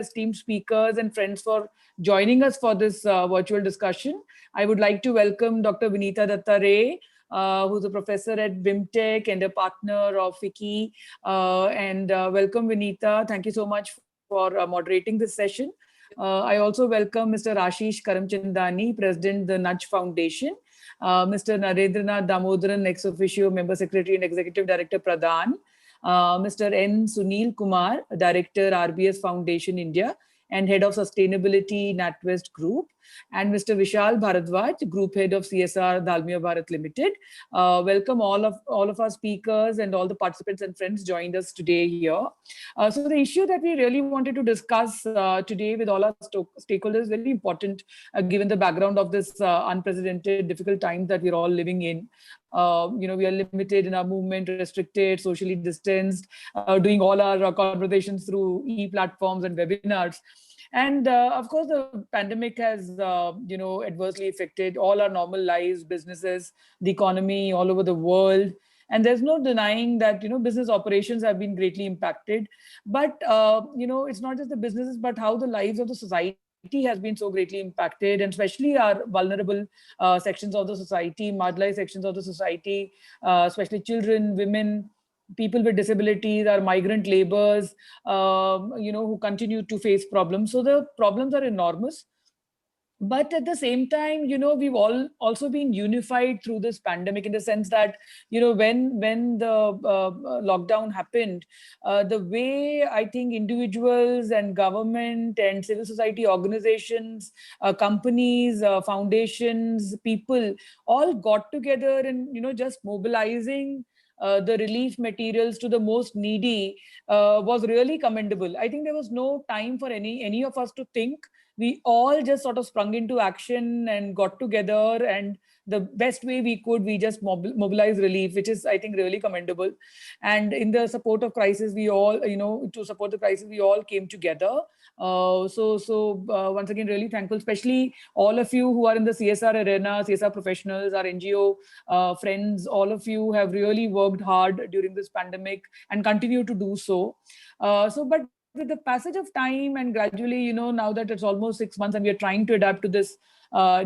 esteemed speakers and friends for joining us for this virtual discussion. I would like to welcome Dr. Vinita Datta Ray, who's a professor at BIMTech and a partner of FICCI. Welcome, Vinita. Thank you so much for moderating this session. I also welcome Mr. Ashish Karamchandani, President, the Nudge Foundation, Mr. Narendranath Damodaran, ex officio, Member Secretary and Executive Director, Pradhan, Mr. N. Sunil Kumar, Director, RBS Foundation, India, and Head of Sustainability, NatWest Group, and Mr. Vishal Bharadwaj, Group Head of CSR, Dalmia Bharat Limited. Welcome all of our speakers and all the participants and friends joined us today here. So the issue that we really wanted to discuss today with all our stakeholders is very important, given the background of this unprecedented, difficult times that we're all living in. We are limited in our movement, restricted, socially distanced, doing all our conversations through e-platforms and webinars. And of course, the pandemic has, adversely affected all our normal lives, businesses, the economy all over the world. And there's no denying that, business operations have been greatly impacted. But, it's not just the businesses, but how the lives of the society has been so greatly impacted, and especially our vulnerable sections of the society, marginalized sections of the society, especially children, women, people with disabilities, our migrant laborers, who continue to face problems. So the problems are enormous. But at the same time, we've all also been unified through this pandemic, in the sense that, when the lockdown happened, the way I think individuals and government and civil society organizations, companies, foundations, people all got together and, just mobilizing the relief materials to the most needy was really commendable. I think there was no time for any of us to think. We all just sort of sprung into action and got together, and the best way we could, we just mobilize relief, which is, I think, really commendable. And in the support of crisis, we all, to support the crisis, we all came together. Once again, really thankful, especially all of you who are in the CSR arena, CSR professionals, our NGO friends, all of you have really worked hard during this pandemic and continue to do so. But with the passage of time and gradually, now that it's almost 6 months and we are trying to adapt to this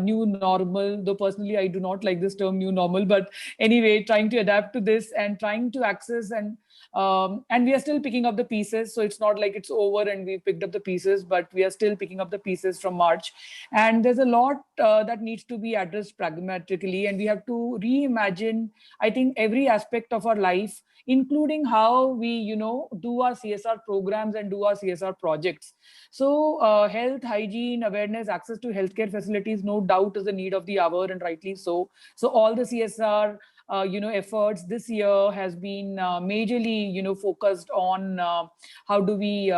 new normal, though personally I do not like this term new normal, but anyway, trying to adapt to this and trying to access and we are still picking up the pieces. So it's not like it's over and we picked up the pieces, but we are still picking up the pieces from March. And there's a lot that needs to be addressed pragmatically, and we have to reimagine, I think, every aspect of our life, including how we, do our CSR programs and do our CSR projects. So health, hygiene, awareness, access to healthcare facilities, no doubt is the need of the hour, and rightly so. So all the CSR efforts this year has been majorly, focused on how do we,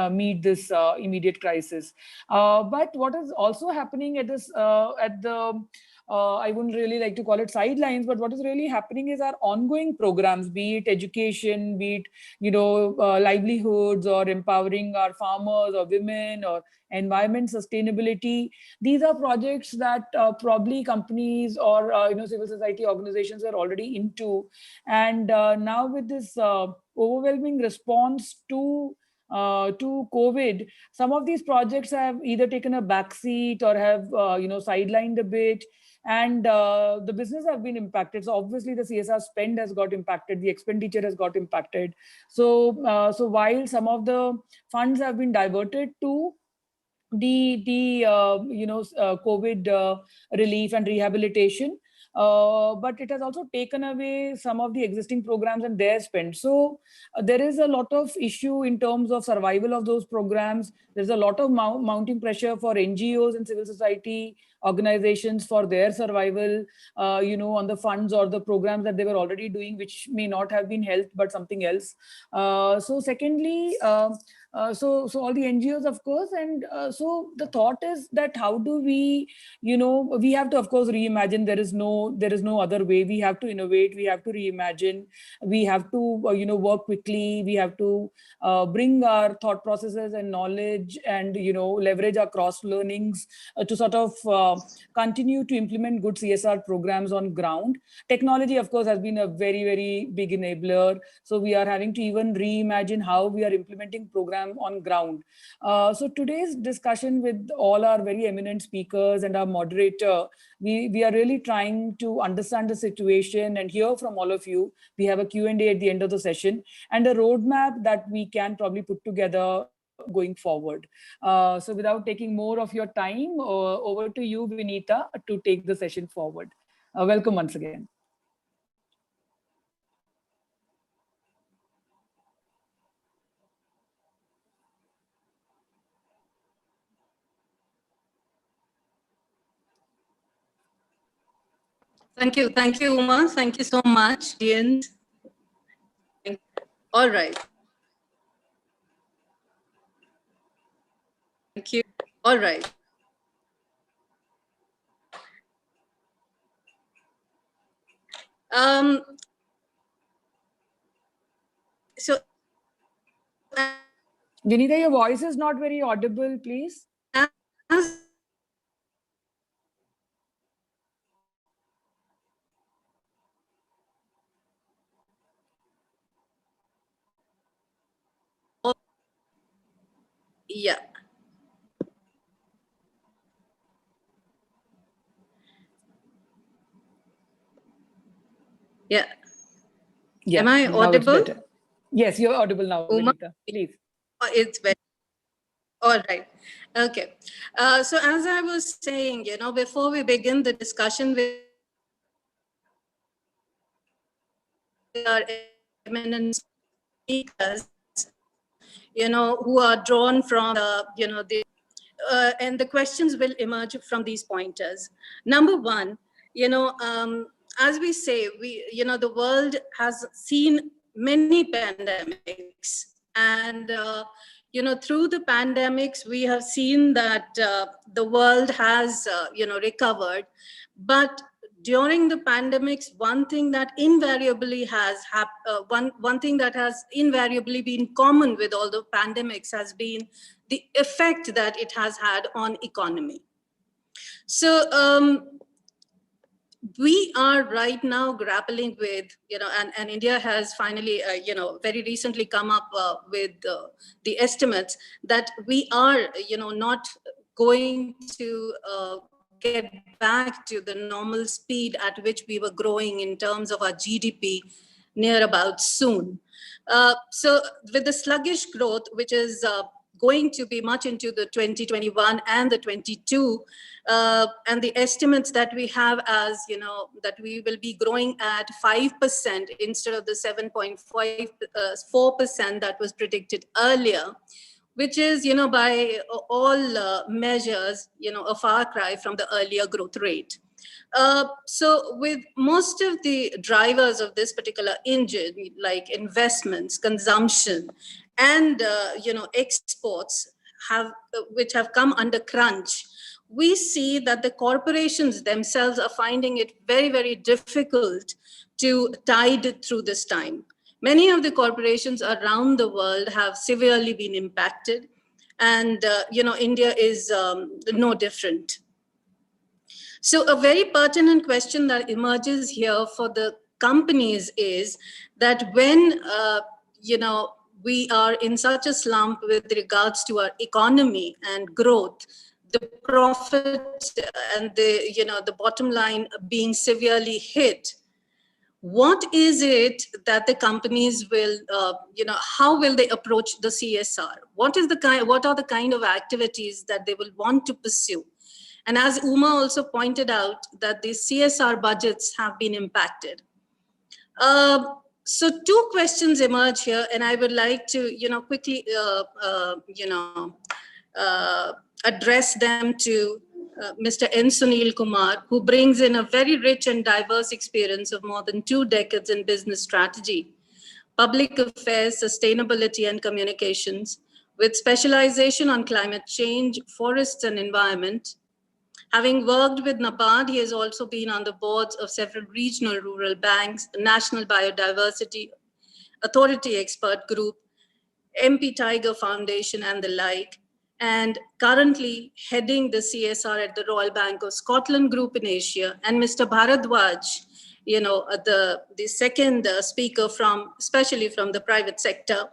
meet this immediate crisis. But what is also happening at this, I wouldn't really like to call it sidelines, but what is really happening is our ongoing programs, be it education, be it, livelihoods, or empowering our farmers or women, or environment sustainability. These are projects that probably companies or civil society organizations are already into. And now with this overwhelming response to COVID, some of these projects have either taken a backseat or have sidelined a bit, and the business have been impacted. So obviously the CSR spend has got impacted, the expenditure has got impacted. So while some of the funds have been diverted to the COVID relief and rehabilitation, but it has also taken away some of the existing programs and their spend. So there is a lot of issue in terms of survival of those programs. There's a lot of mounting pressure for NGOs and civil society organizations for their survival, on the funds or the programs that they were already doing, which may not have been health, but something else. So secondly, so all the NGOs, of course, and so the thought is that how do we, we have to, of course, reimagine. There is no other way. We have to innovate. We have to reimagine. We have to, work quickly. We have to bring our thought processes and knowledge and, leverage our cross learnings to sort of continue to implement good CSR programs on ground. Technology, of course, has been a very, very big enabler. So we are having to even reimagine how we are implementing programs I'm on ground. So today's discussion with all our very eminent speakers and our moderator, we are really trying to understand the situation and hear from all of you. We have a Q&A at the end of the session and a roadmap that we can probably put together going forward. So without taking more of your time, over to you, Vinita, to take the session forward. Welcome once again. Thank you, Uma. Thank you so much, Ian. All right. Thank you. All right. So, Vinita, your voice is not very audible, please. As yeah. Yeah. Yeah. Am I audible? Yes, you're audible now, Uma, Vinita. Please. it's better. All right. Okay. So as I was saying, before we begin the discussion with our eminent speakers, who are drawn from and the questions will emerge from these pointers. Number one, as we say, the world has seen many pandemics, and through the pandemics, we have seen that the world has recovered, but during the pandemics, one thing that invariably has one thing that has invariably been common with all the pandemics has been the effect that it has had on economy. So we are right now grappling with, and India has finally, very recently come up with the estimates that we are, not going to get back to the normal speed at which we were growing in terms of our GDP near about soon. So with the sluggish growth, which is going to be much into the 2021 and the 22, and the estimates that we have as, that we will be growing at 5% instead of the 7.4% that was predicted earlier, which is, by all measures, a far cry from the earlier growth rate. So with most of the drivers of this particular engine, like investments, consumption, and exports which have come under crunch, we see that the corporations themselves are finding it very, very difficult to tide through this time. Many of the corporations around the world have severely been impacted, and India is no different. So a very pertinent question that emerges here for the companies is that when we are in such a slump with regards to our economy and growth, the profit and the bottom line being severely hit, what is it that the companies will, how will they approach the CSR? What are the kind of activities that they will want to pursue? And as Uma also pointed out, that the CSR budgets have been impacted. So two questions emerge here, and I would like to, quickly, address them to Mr. N. Sunil Kumar, who brings in a very rich and diverse experience of more than 2 decades in business strategy, public affairs, sustainability, and communications, with specialization on climate change, forests, and environment. Having worked with NABARD, he has also been on the boards of several regional rural banks, National Biodiversity Authority Expert Group, MP Tiger Foundation, and the like, and currently heading the CSR at the Royal Bank of Scotland Group in Asia. And Mr. Bharadwaj, the second speaker especially from the private sector,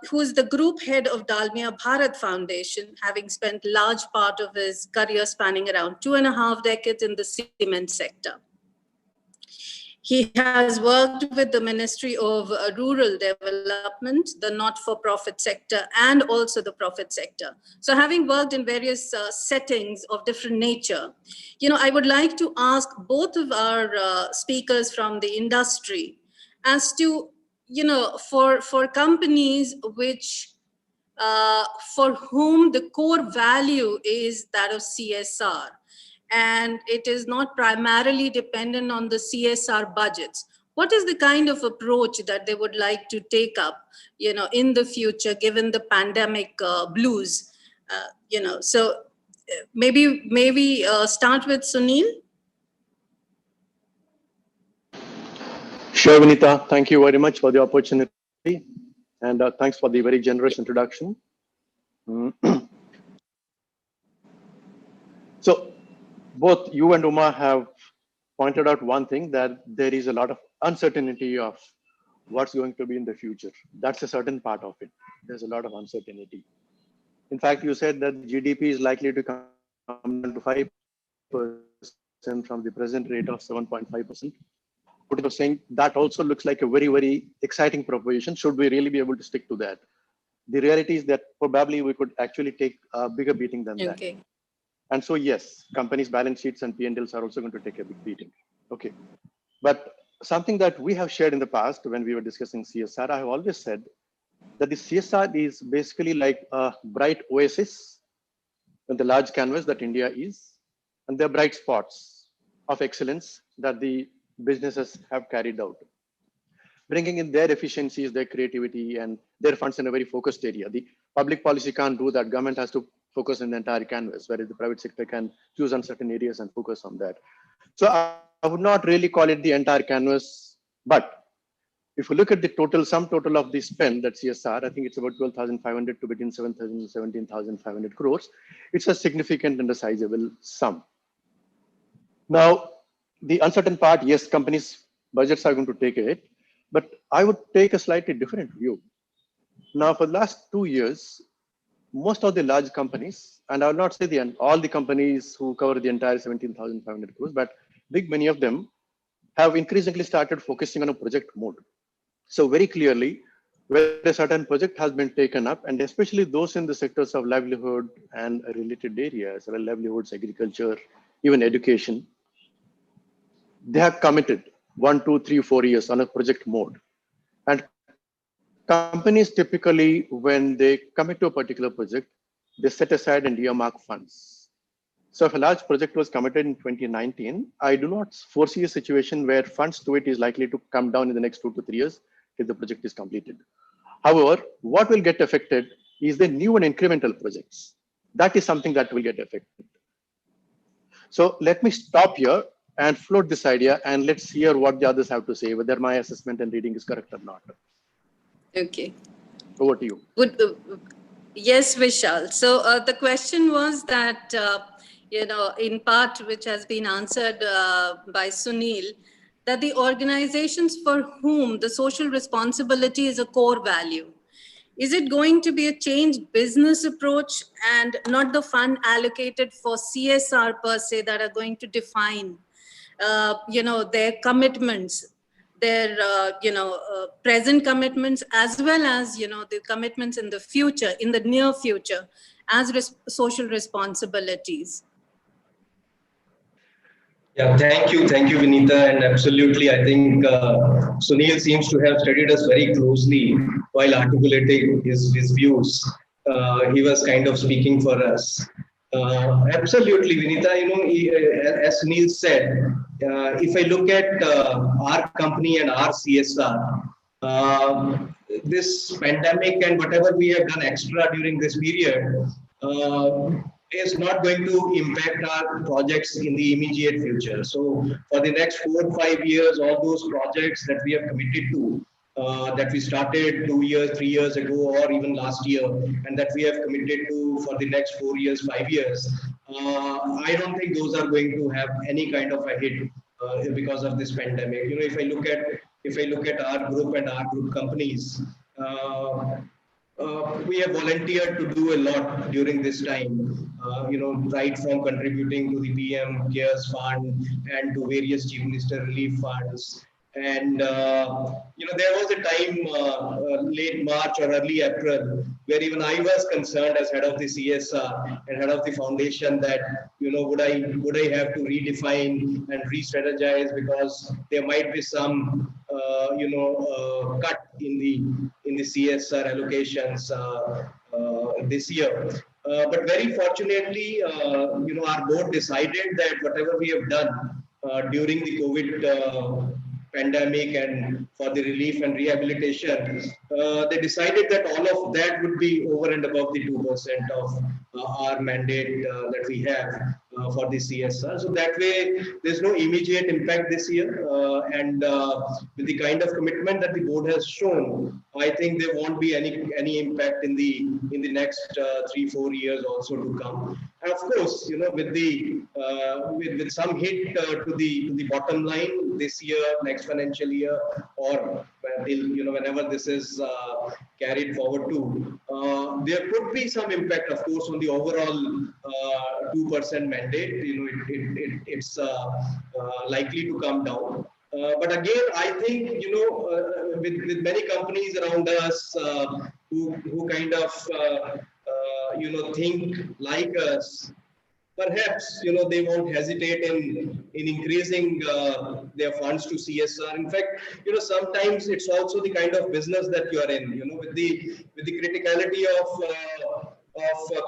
who is the group head of Dalmia Bharat Foundation, having spent large part of his career spanning around 2.5 decades in the cement sector. He has worked with the Ministry of Rural Development, the not-for-profit sector, and also the profit sector. So having worked in various settings of different nature, I would like to ask both of our speakers from the industry as to, for companies which for whom the core value is that of CSR, and it is not primarily dependent on the CSR budgets. What is the kind of approach that they would like to take up, in the future, given the pandemic blues? So maybe start with Sunil. Sure, Vinita. Thank you very much for the opportunity, and thanks for the very generous introduction. So, both you and Uma have pointed out one thing, that there is a lot of uncertainty of what's going to be in the future. That's a certain part of it. There's a lot of uncertainty. In fact, you said that GDP is likely to come down to 5% from the present rate of 7.5%. What you're saying, that also looks like a very, very exciting proposition. Should we really be able to stick to that? The reality is that probably we could actually take a bigger beating than that. And so, yes, companies' balance sheets and P&Ls are also going to take a big beating. Okay. But something that we have shared in the past when we were discussing CSR, I have always said that the CSR is basically like a bright oasis on the large canvas that India is, and there are bright spots of excellence that the businesses have carried out, bringing in their efficiencies, their creativity, and their funds in a very focused area. The public policy can't do that. Government has to focus on the entire canvas, whereas the private sector can choose on certain areas and focus on that. So I would not really call it the entire canvas, but if you look at the sum total of the spend, that CSR, I think it's about 12,500 to between 7,000 and 17,500 crores. It's a significant and a sizable sum. Now, the uncertain part, yes, companies' budgets are going to take it, but I would take a slightly different view. Now, for the last 2 years, most of the large companies, and I will not say all the companies who cover the entire 17,500 crores, but many of them have increasingly started focusing on a project mode. So very clearly, where a certain project has been taken up, and especially those in the sectors of livelihood and related areas, well, livelihoods, agriculture, even education, they have committed 1, 2, 3, 4 years on a project mode. And companies typically, when they commit to a particular project, they set aside and earmark funds. So if a large project was committed in 2019, I do not foresee a situation where funds to it is likely to come down in the next 2 to 3 years if the project is completed. However, what will get affected is the new and incremental projects. That is something that will get affected. So let me stop here and float this idea, and let's hear what the others have to say, whether my assessment and reading is correct or not. Okay. Over to you. Yes, Vishal. So the question was that, in part, which has been answered by Sunil, that the organizations for whom the social responsibility is a core value, is it going to be a changed business approach and not the fund allocated for CSR per se that are going to define, their commitments, their, present commitments, as well as, the commitments in the future, in the near future, as social responsibilities? Yeah, thank you, Vinita, and absolutely, I think Sunil seems to have studied us very closely while articulating his views. He was kind of speaking for us. Absolutely, Vinita. As Sunil said, if I look at our company and our CSR, this pandemic and whatever we have done extra during this period is not going to impact our projects in the immediate future. So for the next 4 or 5 years, all those projects that we have committed to, that we started 2 years, 3 years ago, or even last year, and that we have committed to for the next 4 years, 5 years, I don't think those are going to have any kind of a hit because of this pandemic. If I look at our group and our group companies, we have volunteered to do a lot during this time, right from contributing to the PM CARES Fund and to various Chief Minister relief funds. And, there was a time late March or early April where even I was concerned as head of the CSR and head of the foundation that, would I have to redefine and re-strategize because there might be some, cut in the CSR allocations this year. But very fortunately, our board decided that whatever we have done during the COVID pandemic and for the relief and rehabilitation, they decided that all of that would be over and above the 2% of our mandate that we have for the CSR. So that way, there's no immediate impact this year. And with the kind of commitment that the board has shown, I think there won't be any impact in the next 3-4 years also to come. And of course, with the with some hit to the bottom line this year, next financial year, or whenever this is carried forward to, there could be some impact, of course, on the overall 2% mandate. It's likely to come down. But again, I think with many companies around us who kind of think like us, perhaps they won't hesitate in increasing their funds to CSR. In fact, sometimes it's also the kind of business that you are in. With the criticality of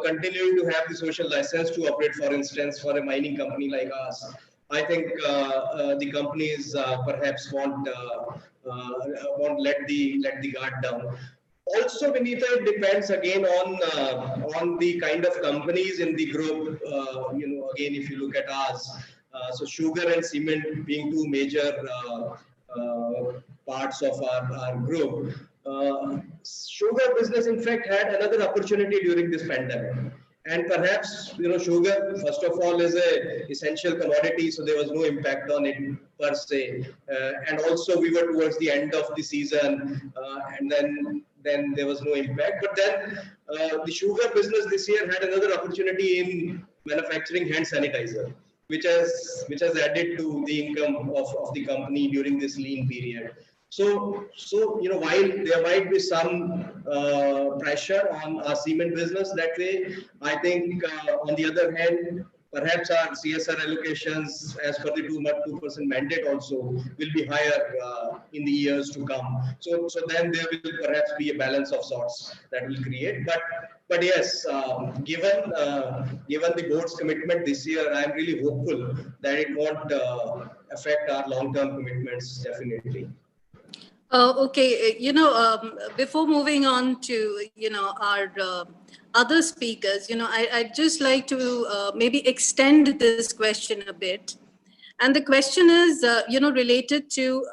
continuing to have the social license to operate, for instance, for a mining company like us. I think the companies perhaps won't let the guard down. Also, Vinita, it depends again on the kind of companies in the group. Again, if you look at us, so sugar and cement being two major parts of our group. Sugar business, in fact, had another opportunity during this pandemic. And perhaps, sugar, first of all, is a essential commodity, so there was no impact on it per se. And also, we were towards the end of the season, and then there was no impact. But then the sugar business this year had another opportunity in manufacturing hand sanitizer, which has added to the income of the company during this lean period. So while there might be some pressure on our cement business that way, I think on the other hand, perhaps our CSR allocations as per the 2% mandate also will be higher in the years to come. So then there will perhaps be a balance of sorts that will create. But yes, given the board's commitment this year, I am really hopeful that it won't affect our long-term commitments definitely. Okay, before moving on to, our other speakers, I'd just like to maybe extend this question a bit. And the question is, related to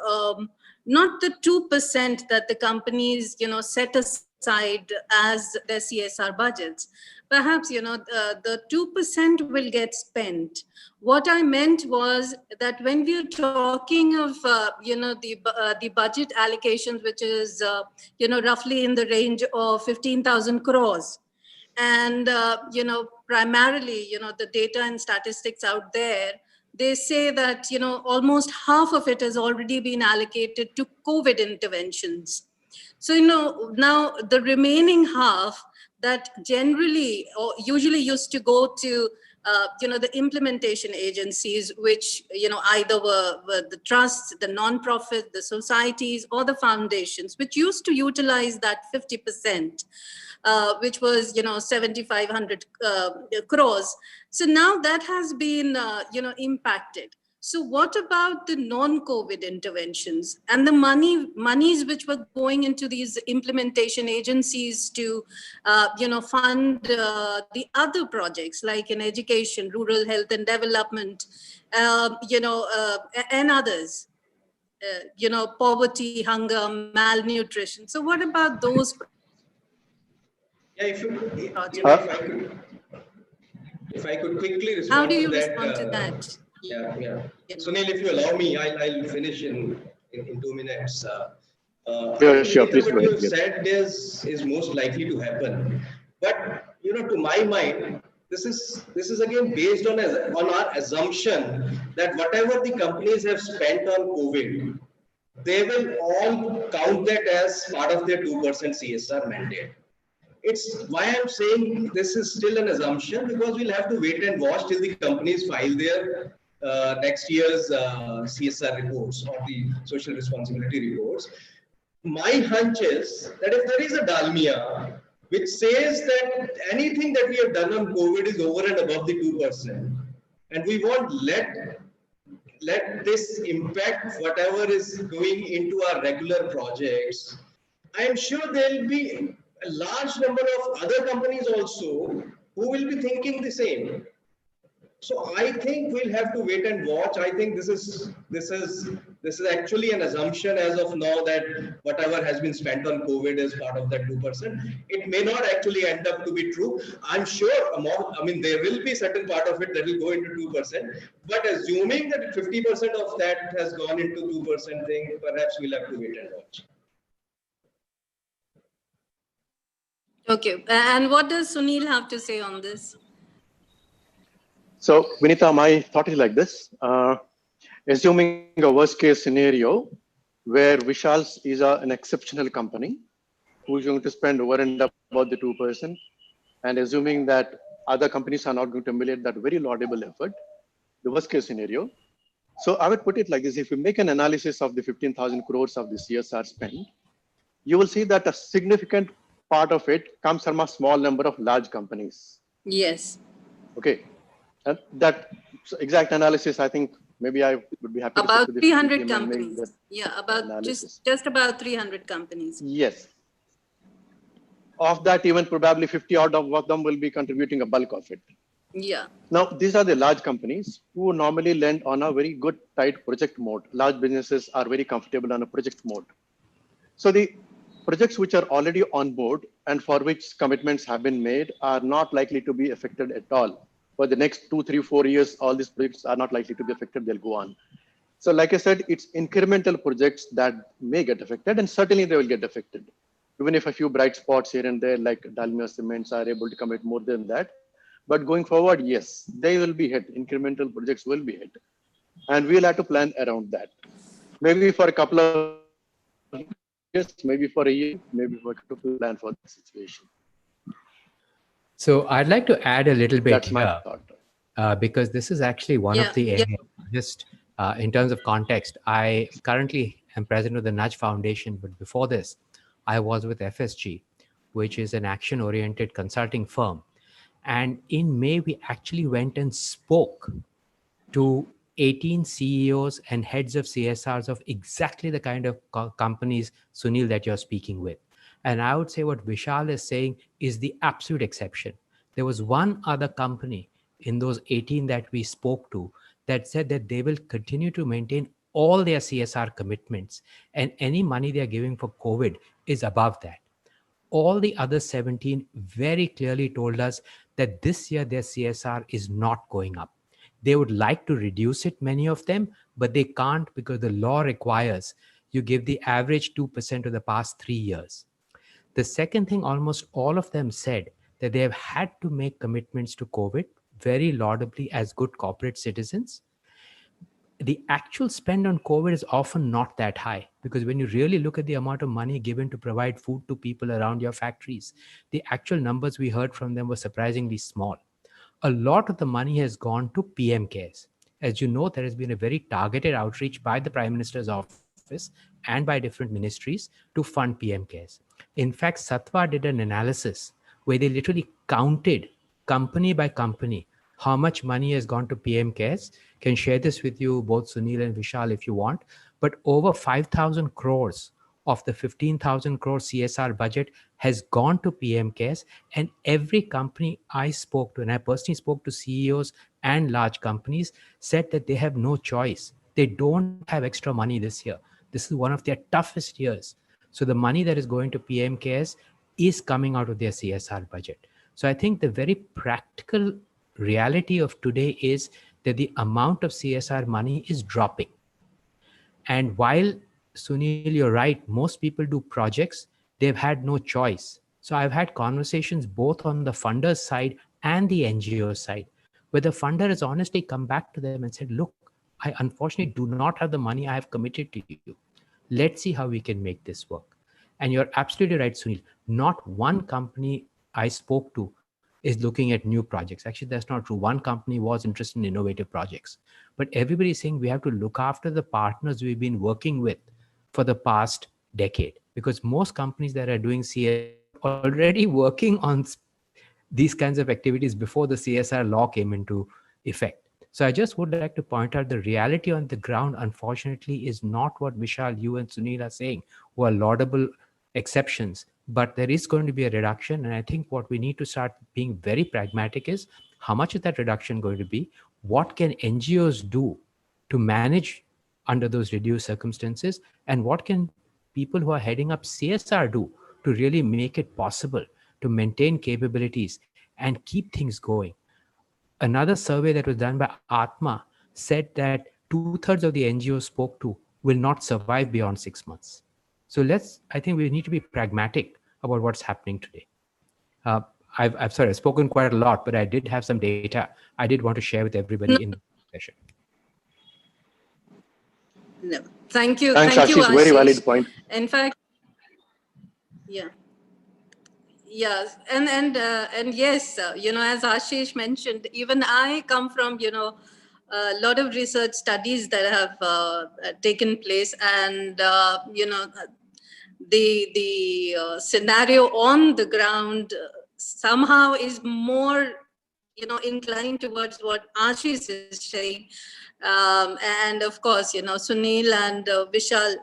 not the 2% that the companies, set aside as their CSR budgets. Perhaps, the 2% will get spent. What I meant was that when we are talking of, the budget allocations, which is, roughly in the range of 15,000 crores. And, primarily, the data and statistics out there, they say that, almost half of it has already been allocated to COVID interventions. So, now the remaining half that generally or usually used to go to, the implementation agencies, which, either were the trusts, the non-profit, the societies, or the foundations, which used to utilize that 50%, which was, 7,500 crores. So now that has been, impacted. So what about the non-COVID interventions and the monies which were going into these implementation agencies to, fund the other projects like in education, rural health and development, and others, poverty, hunger, malnutrition. So what about those projects? If I could quickly respond How do you to that, respond to that? Yeah. Sunil, if you allow me, I'll finish in 2 minutes. Yeah, I sure. believe that Please what go you ahead. have Yes. said is most likely to happen. But to my mind, this is again based on our assumption that whatever the companies have spent on COVID, they will all count that as part of their 2% CSR mandate. It's why I'm saying this is still an assumption, because we'll have to wait and watch till the companies file their next year's CSR reports or the social responsibility reports. My hunch is that if there is a dalmia which says that anything that we have done on COVID is over and above the 2%, and we won't let this impact whatever is going into our regular projects, I'm sure there will be a large number of other companies also who will be thinking the same. So I think we'll have to wait and watch. I think this is actually an assumption as of now that whatever has been spent on COVID is part of that 2%. It may not actually end up to be true. I'm sure there will be certain part of it that will go into 2%. But assuming that 50% of that has gone into 2% thing, perhaps we'll have to wait and watch. Okay. And what does Sunil have to say on this? So, Vinita, my thought is like this. Assuming a worst case scenario where Vishal's is an exceptional company who is going to spend over and above the 2%, and assuming that other companies are not going to emulate that very laudable effort, the worst case scenario. So I would put it like this: if you make an analysis of the 15,000 crores of the CSR spend, you will see that a significant part of it comes from a small number of large companies. Yes. Okay. And that exact analysis, I think maybe I would be happy to About sit with the 300 team and make companies. that Yeah, about analysis. just about 300 companies. Yes. Of that, even probably 50 odd of them will be contributing a bulk of it. Yeah. Now, these are the large companies who normally lend on a very good, tight project mode. Large businesses are very comfortable on a project mode. So the projects which are already on board and for which commitments have been made are not likely to be affected at all. For the next 2, 3, 4 years, all these projects are not likely to be affected. They'll go on. So like I said, it's incremental projects that may get affected, and certainly they will get affected. Even if a few bright spots here and there, like Dalmia Cements, are able to commit more than that. But going forward, yes, they will be hit. Incremental projects will be hit. And we'll have to plan around that. Maybe for a couple of years, maybe for a year, maybe for to plan for the situation. So I'd like to add a little bit That's my here, thought. because this is actually one of the areas, just in terms of context. I currently am president of the Nudge Foundation, but before this, I was with FSG, which is an action-oriented consulting firm. And in May, we actually went and spoke to 18 CEOs and heads of CSRs of exactly the kind of companies, Sunil, that you're speaking with. And I would say what Vishal is saying is the absolute exception. There was one other company in those 18 that we spoke to that said that they will continue to maintain all their CSR commitments, and any money they're giving for COVID is above that. All the other 17 very clearly told us that this year their CSR is not going up. They would like to reduce it, many of them, but they can't because the law requires you give the average 2% of the past 3 years. The second thing, almost all of them said that they have had to make commitments to COVID very laudably as good corporate citizens. The actual spend on COVID is often not that high, because when you really look at the amount of money given to provide food to people around your factories, the actual numbers we heard from them were surprisingly small. A lot of the money has gone to PM Cares. As you know, there has been a very targeted outreach by the Prime Minister's office and by different ministries to fund PM Cares. In fact, Satwa did an analysis where they literally counted company by company how much money has gone to PM Cares. Can share this with you, both Sunil and Vishal, if you want. But over 5,000 crores of the 15,000 crore CSR budget has gone to PM Cares. And every company I spoke to, and I personally spoke to CEOs and large companies, said that they have no choice. They don't have extra money this year. This is one of their toughest years. So the money that is going to PM Cares is coming out of their CSR budget. So I think the very practical reality of today is that the amount of CSR money is dropping. And while Sunil, you're right. Most people do projects, they've had no choice. So I've had conversations both on the funder's side and the NGO side, where the funder has honestly come back to them and said, look, I unfortunately do not have the money I have committed to you. Let's see how we can make this work. And you're absolutely right, Sunil. Not one company I spoke to is looking at new projects. Actually, that's not true. One company was interested in innovative projects. But everybody is saying we have to look after the partners we've been working with for the past decade. Because most companies that are doing CSR were already working on these kinds of activities before the CSR law came into effect. So I just would like to point out the reality on the ground, unfortunately, is not what Vishal, you and Sunil are saying, who are laudable exceptions. But there is going to be a reduction. And I think what we need to start being very pragmatic is how much is that reduction going to be? What can NGOs do to manage under those reduced circumstances? And what can people who are heading up CSR do to really make it possible to maintain capabilities and keep things going? Another survey that was done by Atma said that 2/3 of the NGOs spoke to will not survive beyond 6 months. So I think we need to be pragmatic about what's happening today. Uh, I've spoken quite a lot, but I did have some data I did want to share with everybody in the session. No. Thank you. Thanks, Thank you, Ashish. Very Ashish. valid point. In fact, yeah. Yes, and yes, as Ashish mentioned, even I come from a lot of research studies that have taken place, and the scenario on the ground somehow is more inclined towards what Ashish is saying, and of course Sunil and Vishal.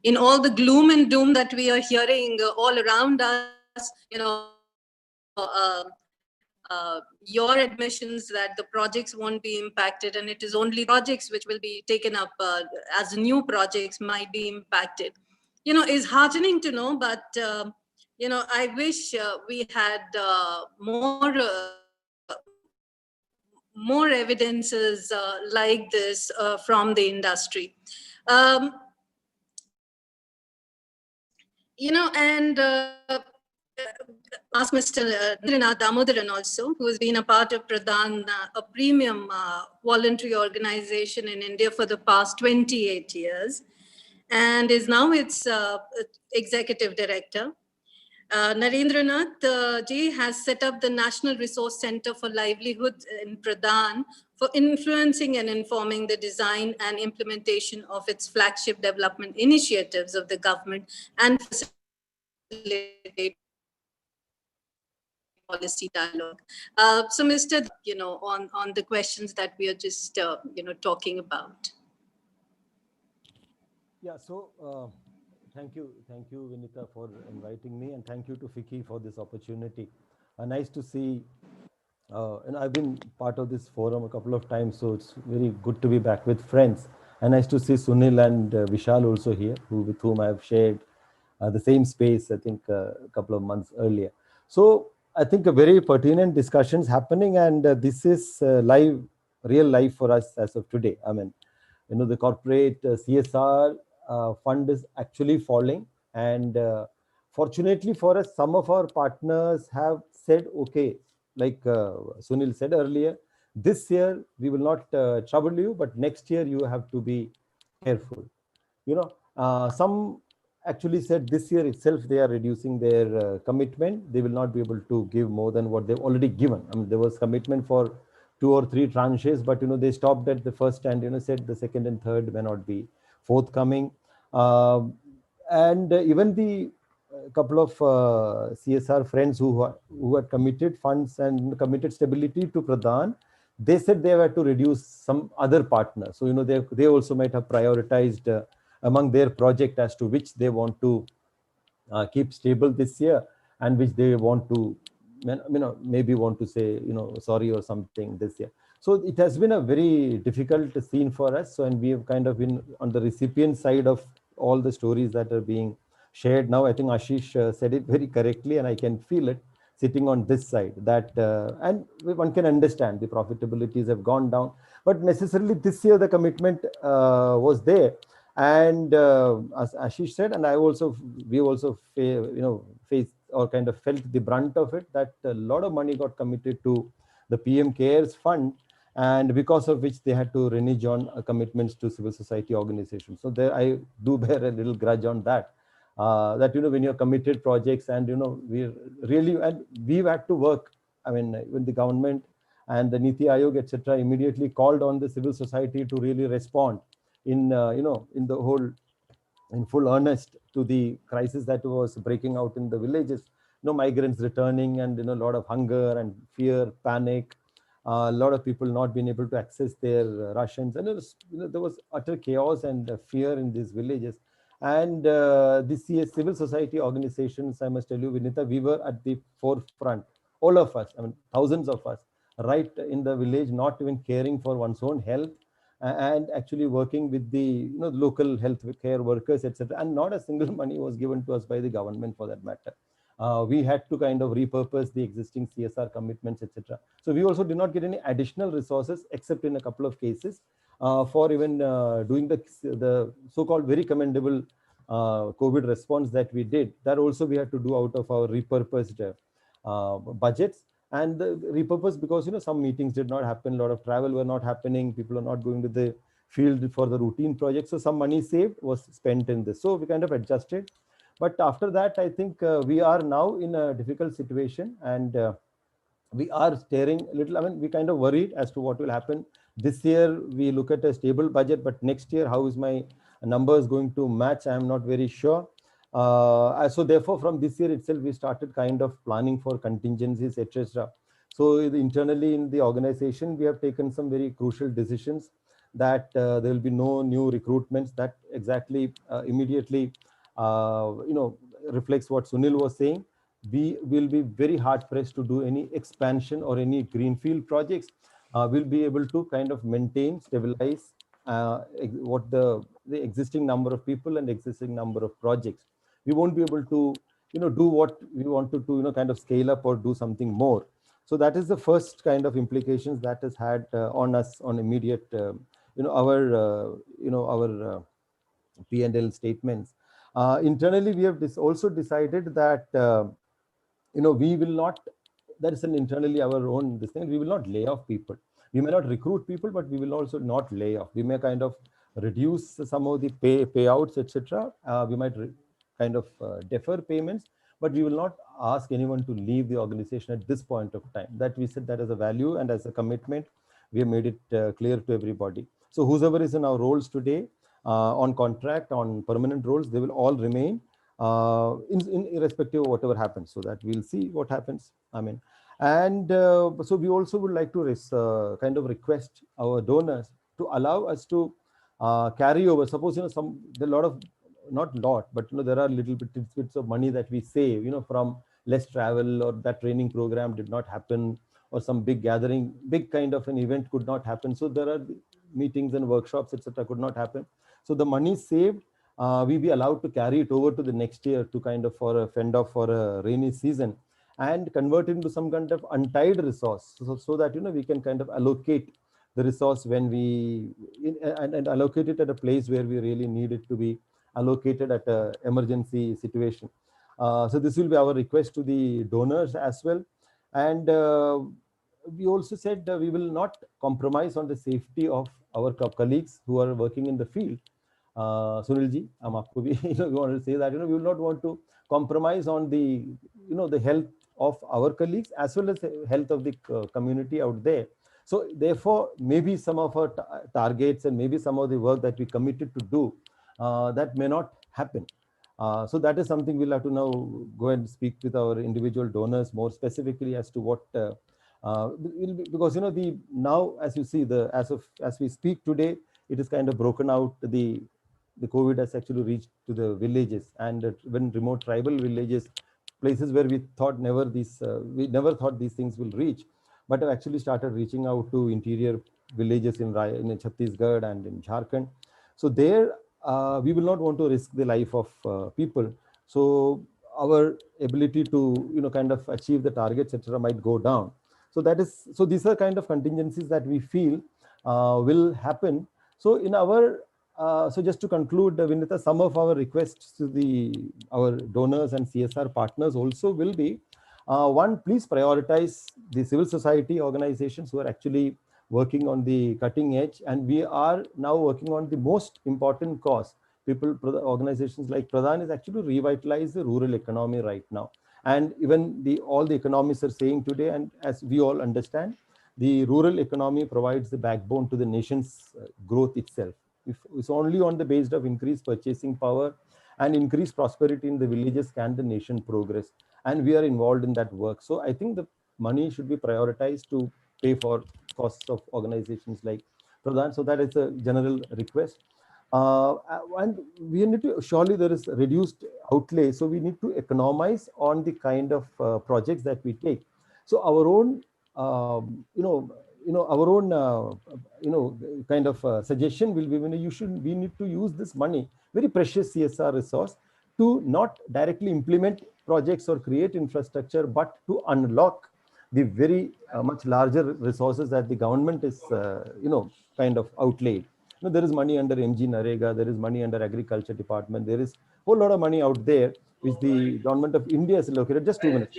In all the gloom and doom that we are hearing all around us, your admissions that the projects won't be impacted, and it is only projects which will be taken up as new projects might be impacted, is heartening to know. But I wish we had more evidences like this from the industry. And ask Mr. Narendra Damodaran also, who has been a part of Pradhan, a premium voluntary organization in India for the past 28 years, and is now its executive director. Narendranath ji has set up the National Resource Center for Livelihood in Pradhan for influencing and informing the design and implementation of its flagship development initiatives of the government and facilitate policy dialogue. So, Mr. On the questions that we are just talking about. Yeah. So. Thank you, Vinita, for inviting me, and thank you to Fiki for this opportunity. Nice to see, and I've been part of this forum a couple of times, so it's very good to be back with friends. And nice to see Sunil and Vishal also here, with whom I've shared the same space, I think, a couple of months earlier. So I think a very pertinent discussions happening, and this is real life for us as of today. I mean, the corporate CSR fund is actually falling, and fortunately for us, some of our partners have said, okay, like Sunil said earlier, this year we will not trouble you, but next year you have to be careful. Some actually said this year itself they are reducing their commitment. They will not be able to give more than what they've already given. I mean, there was commitment for 2 or 3 tranches, but they stopped at the first and said the second and third may not be forthcoming. And even the couple of CSR friends who had committed funds and committed stability to Pradhan, they said they were to reduce some other partners. So they also might have prioritized among their project as to which they want to keep stable this year, and which they want to maybe want to say sorry or something this year. So it has been a very difficult scene for us. So, and we have kind of been on the recipient side of all the stories that are being shared now. I think Ashish said it very correctly, and I can feel it sitting on this side, that and one can understand the profitabilities have gone down, but necessarily this year the commitment was there. And as Ashish said, and we also faced or kind of felt the brunt of it, that a lot of money got committed to the PM Cares Fund, and because of which they had to renege on commitments to civil society organizations. So there, I do bear a little grudge on that. That when you're committed projects, and we really, and we've had to work. I mean, when the government and the Niti Aayog, etc., immediately called on the civil society to really respond in in the whole, in full earnest, to the crisis that was breaking out in the villages. Migrants returning, and a lot of hunger and fear, panic, a lot of people not being able to access their rations, and there was utter chaos and fear in these villages. And this civil society organizations, I must tell you, Vinita, we were at the forefront, all of us, I mean thousands of us, right in the village, not even caring for one's own health, and actually working with the local health care workers, etc. And not a single money was given to us by the government, for that matter. We had to kind of repurpose the existing CSR commitments, etc. So we also did not get any additional resources, except in a couple of cases, for even doing the so-called very commendable COVID response that we did. That also we had to do out of our repurposed budgets. And the repurpose, because some meetings did not happen, a lot of travel were not happening, people are not going to the field for the routine projects, so some money saved was spent in this. So we kind of adjusted. But after that, I think we are now in a difficult situation, and we are staring a little, I mean, we kind of worried as to what will happen. This year we look at a stable budget, but next year, how is my numbers going to match? I am not very sure. So therefore, from this year itself, we started kind of planning for contingencies, etc. So internally in the organization, we have taken some very crucial decisions, that there will be no new recruitments. That exactly immediately reflects what Sunil was saying. We will be very hard pressed to do any expansion or any greenfield projects. We'll be able to kind of maintain, stabilize what the existing number of people and existing number of projects. We won't be able to do what we wanted to kind of scale up or do something more. So that is the first kind of implications that has had on us, on immediate our P&L statements. Internally, we have also decided that we will not, that is an internally our own this thing, we will not lay off people. We may not recruit people, but we will also not lay off. We may kind of reduce some of the payouts, etc. We might kind of defer payments, but we will not ask anyone to leave the organization at this point of time. That we said that as a value and as a commitment, we have made it clear to everybody. So whoever is in our roles today, on contract, on permanent roles, they will all remain, in irrespective of whatever happens. So that we'll see what happens. I mean, and so we also would like to kind of request our donors to allow us to carry over. Suppose there are a lot of, not lot, but there are little bits of money that we save, from less travel, or that training program did not happen, or some big gathering, big kind of an event could not happen. So there are meetings and workshops, etc., could not happen. So the money saved, we be allowed to carry it over to the next year to kind of fend off for a rainy season, and convert it into some kind of untied resource, so that we can kind of allocate the resource when we and allocate it at a place where we really need it to be allocated at an emergency situation. So this will be our request to the donors as well. And we also said we will not compromise on the safety of our colleagues who are working in the field. Sunilji, we want to say that we will not want to compromise on the the health of our colleagues as well as the health of the community out there. So therefore, maybe some of our targets and maybe some of the work that we committed to do, that may not happen. So that is something we'll have to now go and speak with our individual donors more specifically as to what because the now, as you see, as we speak today, it is kind of broken out. The COVID has actually reached to the villages, and when remote tribal villages, places where we thought we never thought these things will reach, but have actually started reaching out to interior villages in Chhattisgarh and in Jharkhand. So there, we will not want to risk the life of people. So our ability to kind of achieve the targets, etc., might go down. So these are kind of contingencies that we feel will happen. So in our So just to conclude, Vinita, some of our requests to our donors and CSR partners also will be, one, please prioritize the civil society organizations who are actually working on the cutting edge. And we are now working on the most important cause. Organizations like Pradhan is actually to revitalize the rural economy right now. And even all the economists are saying today, and as we all understand, the rural economy provides the backbone to the nation's growth itself. If it's only on the basis of increased purchasing power and increased prosperity in the villages can the nation progress. And we are involved in that work. So I think the money should be prioritized to pay for costs of organizations like Pradhan. So that is a general request. And we need to, surely there is reduced outlay. So we need to economize on the kind of projects that we take. So our own, our own, kind of suggestion will be, we need to use this money, very precious CSR resource, to not directly implement projects or create infrastructure, but to unlock the very much larger resources that the government is, kind of outlaid. There is money under MG Narega, there is money under Agriculture Department, there is a whole lot of money out there, which the government of India is located. Just 2 minutes.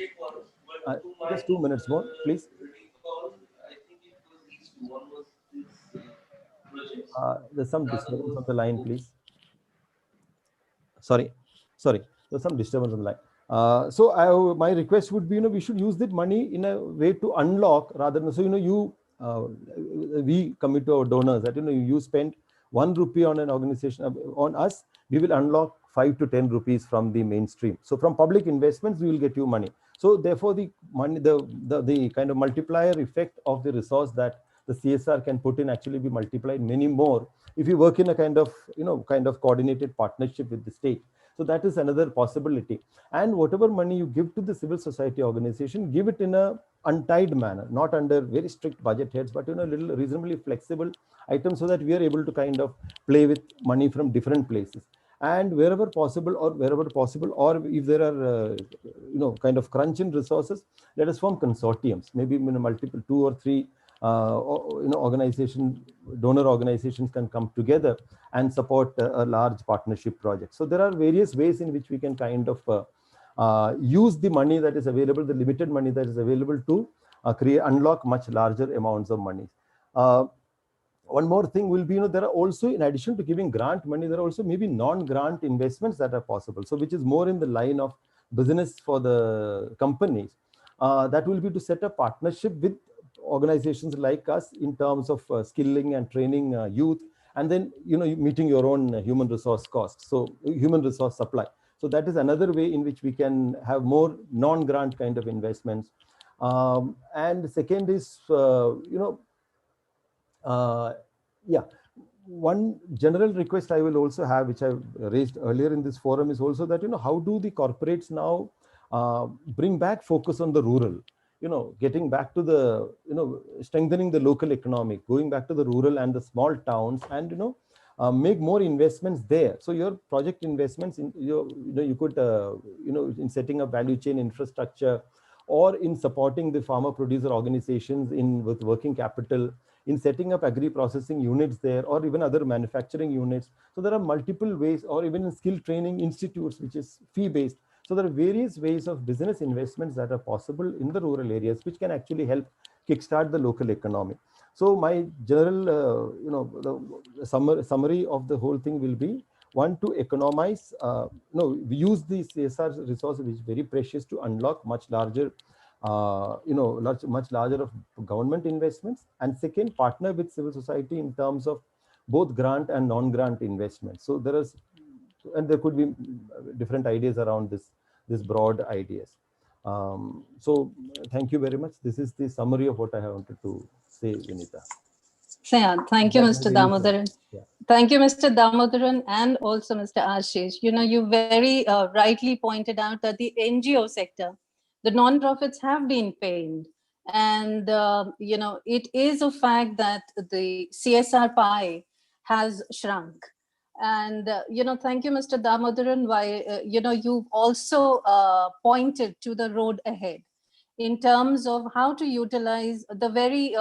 Just 2 minutes more, please. There's some disturbance on the line, please. Sorry. There's some disturbance on the line. So my request would be, we should use that money in a way to unlock rather than, so, we commit to our donors that, you spend 1 rupee on an organization, on us, we will unlock 5 to 10 rupees from the mainstream. So from public investments, we will get you money. So therefore the money, the kind of multiplier effect of the resource that the CSR can put in actually be multiplied many more if you work in a kind of, coordinated partnership with the state. So that is another possibility. And whatever money you give to the civil society organization, give it in a untied manner, not under very strict budget heads, but a little reasonably flexible items, so that we are able to kind of play with money from different places. And wherever possible, or if there are, kind of crunch in resources, let us form consortiums, maybe multiple 2 or 3 donor organizations can come together and support a large partnership project. So there are various ways in which we can kind of use the money that is available, the limited money that is available, to unlock much larger amounts of money. One more thing will be, there are also, in addition to giving grant money, there are also maybe non-grant investments that are possible. So which is more in the line of business for the companies. That will be to set a partnership with organizations like us in terms of skilling and training youth, and then, meeting your own human resource costs. So human resource supply. So that is another way in which we can have more non-grant kind of investments. And second is, yeah, one general request I will also have, which I raised earlier in this forum, is also that, how do the corporates now bring back focus on the rural, getting back to the, strengthening the local economy, going back to the rural and the small towns, and, make more investments there. So your project investments in, you could, in setting up value chain infrastructure, or in supporting the farmer producer organizations with working capital, in setting up agri-processing units there, or even other manufacturing units. So there are multiple ways, or even in skill training institutes, which is fee-based. So there are various ways of business investments that are possible in the rural areas, which can actually help kickstart the local economy. So my general, the summary of the whole thing will be, one, to economize, we use the CSR resource, which is very precious, to unlock much larger, much larger of government investments. And second, partner with civil society in terms of both grant and non-grant investments. So there is, and there could be different ideas around this broad ideas. So thank you very much. This is the summary of what I wanted to say, Vinita. So yeah, thank you, Mr. Damodaran. Yeah. Thank you, Mr. Damodaran, and also Mr. Ashish. You very rightly pointed out that the NGO sector, the non-profits have been pained. And, it is a fact that the CSR pie has shrunk. And, thank you, Mr. Damodaran, why, you've also pointed to the road ahead in terms of how to utilize the very,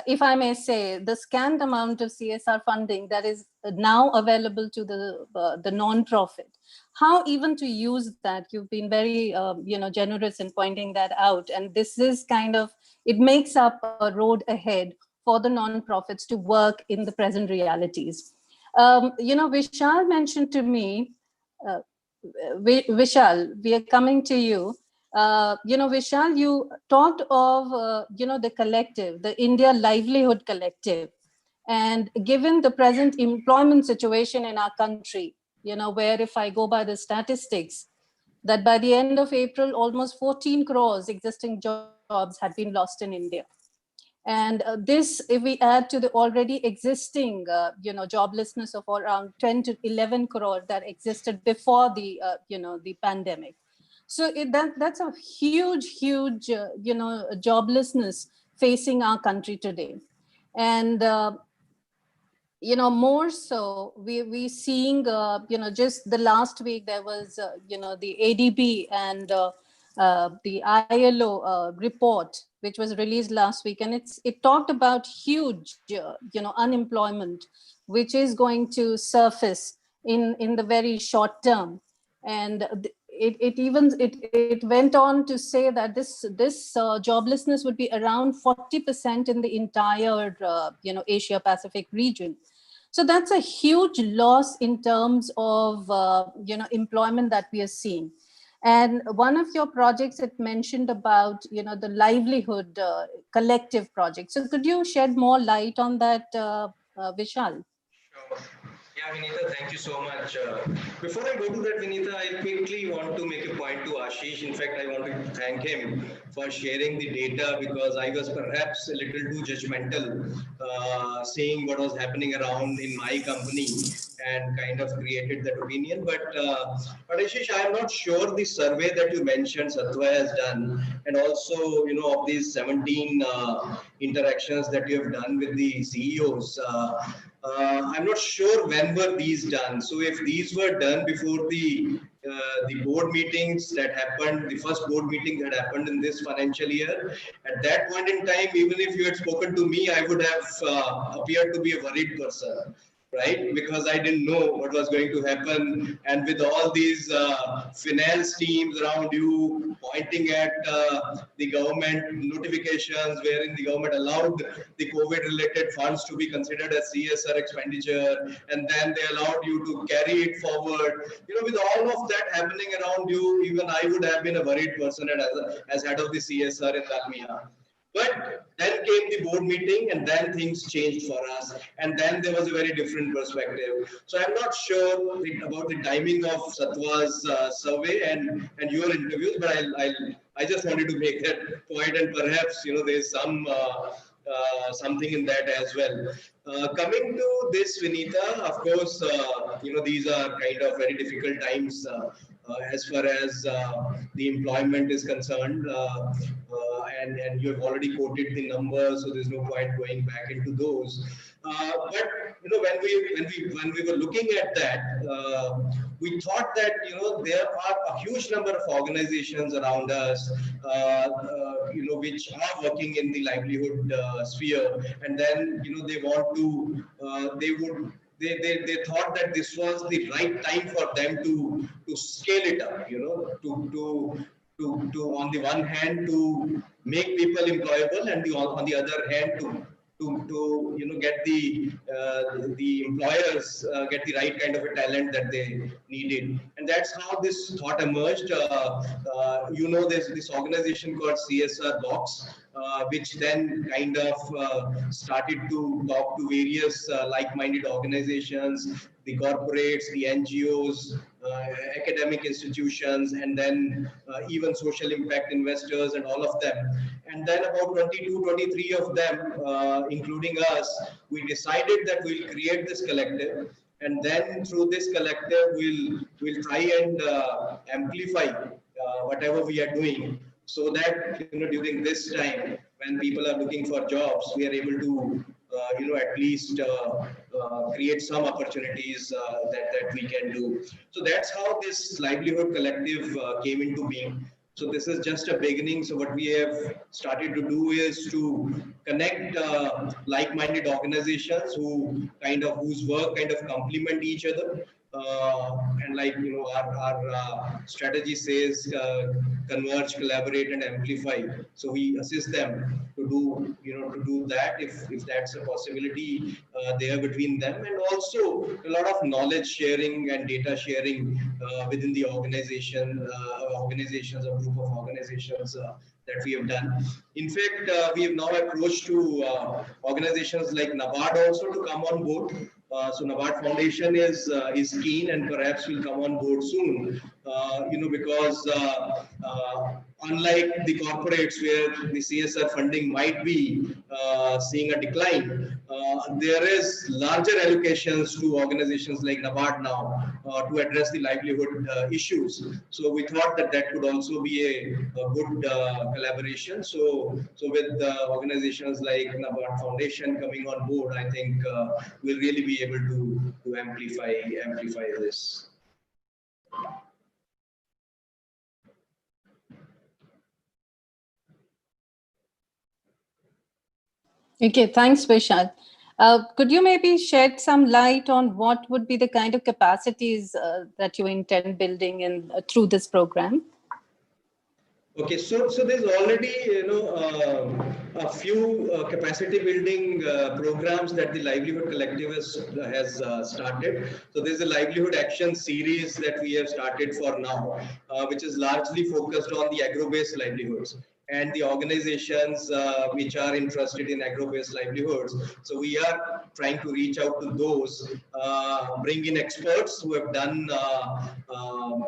if I may say, the scant amount of CSR funding that is now available to the non-profit, how even to use that? You've been very generous in pointing that out, and this is kind of, it makes up a road ahead for the non-profits to work in the present realities. Vishal mentioned to me, uh, Vishal, we are coming to you. Vishal, you talked of, the collective, the India Livelihood Collective. And given the present employment situation in our country, where if I go by the statistics, that by the end of April, almost 14 crores existing jobs had been lost in India. And this, if we add to the already existing, joblessness of around 10 to 11 crore that existed before the pandemic. So that's a huge, joblessness facing our country today. And more so we seeing just the last week there was the ADB and the ILO report which was released last week, and it talked about huge unemployment which is going to surface in the very short term. And it went on to say that this joblessness would be around 40% in the entire Asia Pacific region. So that's a huge loss in terms of employment that we are seeing. And one of your projects, it mentioned about the livelihood collective project. So could you shed more light on that, Vishal? Sure. Yeah, Vinita, thank you so much. Before I go to that, Vinita, I quickly want to make a point to Ashish. In fact, I want to thank him for sharing the data, because I was perhaps a little too judgmental, seeing what was happening around in my company and kind of created that opinion. But Ashish, I am not sure the survey that you mentioned Satwa has done, and also, of these 17 interactions that you have done with the CEOs. I'm not sure when were these done. So if these were done before the board meetings that happened, the first board meeting that happened in this financial year, at that point in time, even if you had spoken to me, I would have appeared to be a worried person, right? Because I didn't know what was going to happen. And with all these finance teams around you pointing at the government notifications wherein the government allowed the COVID related funds to be considered as CSR expenditure, and then they allowed you to carry it forward. With all of that happening around you, even I would have been a worried person as head of the CSR in Dalmia. But then came the board meeting, and then things changed for us. And then there was a very different perspective. So I'm not sure about the timing of Satwa's survey and your interviews, but I just wanted to make that point, and perhaps there's something in that as well. Coming to this, Vinita, of course, these are kind of very difficult times as far as the employment is concerned, and you have already quoted the numbers, so there's no point going back into those. But when we were looking at that, we thought that there are a huge number of organizations around us, which are working in the livelihood sphere, and then they want to they thought that this was the right time for them to scale it up, to on the one hand to make people employable, and on the other hand to get the employers get the right kind of a talent that they needed. And that's how this thought emerged. There's this organization called CSR Box, which then kind of started to talk to various like-minded organizations, the corporates, the NGOs, academic institutions, and then even social impact investors and all of them. And then about 22, 23 of them, including us, we decided that we'll create this collective. And then through this collective, we'll try and amplify whatever we are doing, so that during this time when people are looking for jobs, we are able to at least create some opportunities that we can do. So that's how this livelihood collective came into being. So this is just a beginning. So what we have started to do is to connect like-minded organizations whose work kind of complement each other. And like our strategy says, converge, collaborate, and amplify. So we assist them to do that if that's a possibility there between them, and also a lot of knowledge sharing and data sharing within the organizations, a group of organizations that we have done. In fact, we have now approached to organizations like NABARD also to come on board. So NABARD Foundation is keen and perhaps will come on board soon. Because unlike the corporates where the CSR funding might be seeing a decline, there is larger allocations to organizations like NABARD now to address the livelihood issues. So we thought that that could also be a good collaboration. So with organizations like NABARD Foundation coming on board, I think we'll really be able to amplify this. Okay, thanks, Vishal. Could you maybe shed some light on what would be the kind of capacities that you intend building in through this program? Okay, so there's already a few capacity building programs that the Livelihood Collective has started. So there's a livelihood action series that we have started for now, which is largely focused on the agro-based livelihoods and the organizations which are interested in agro-based livelihoods. So we are trying to reach out to those, bring in experts who have done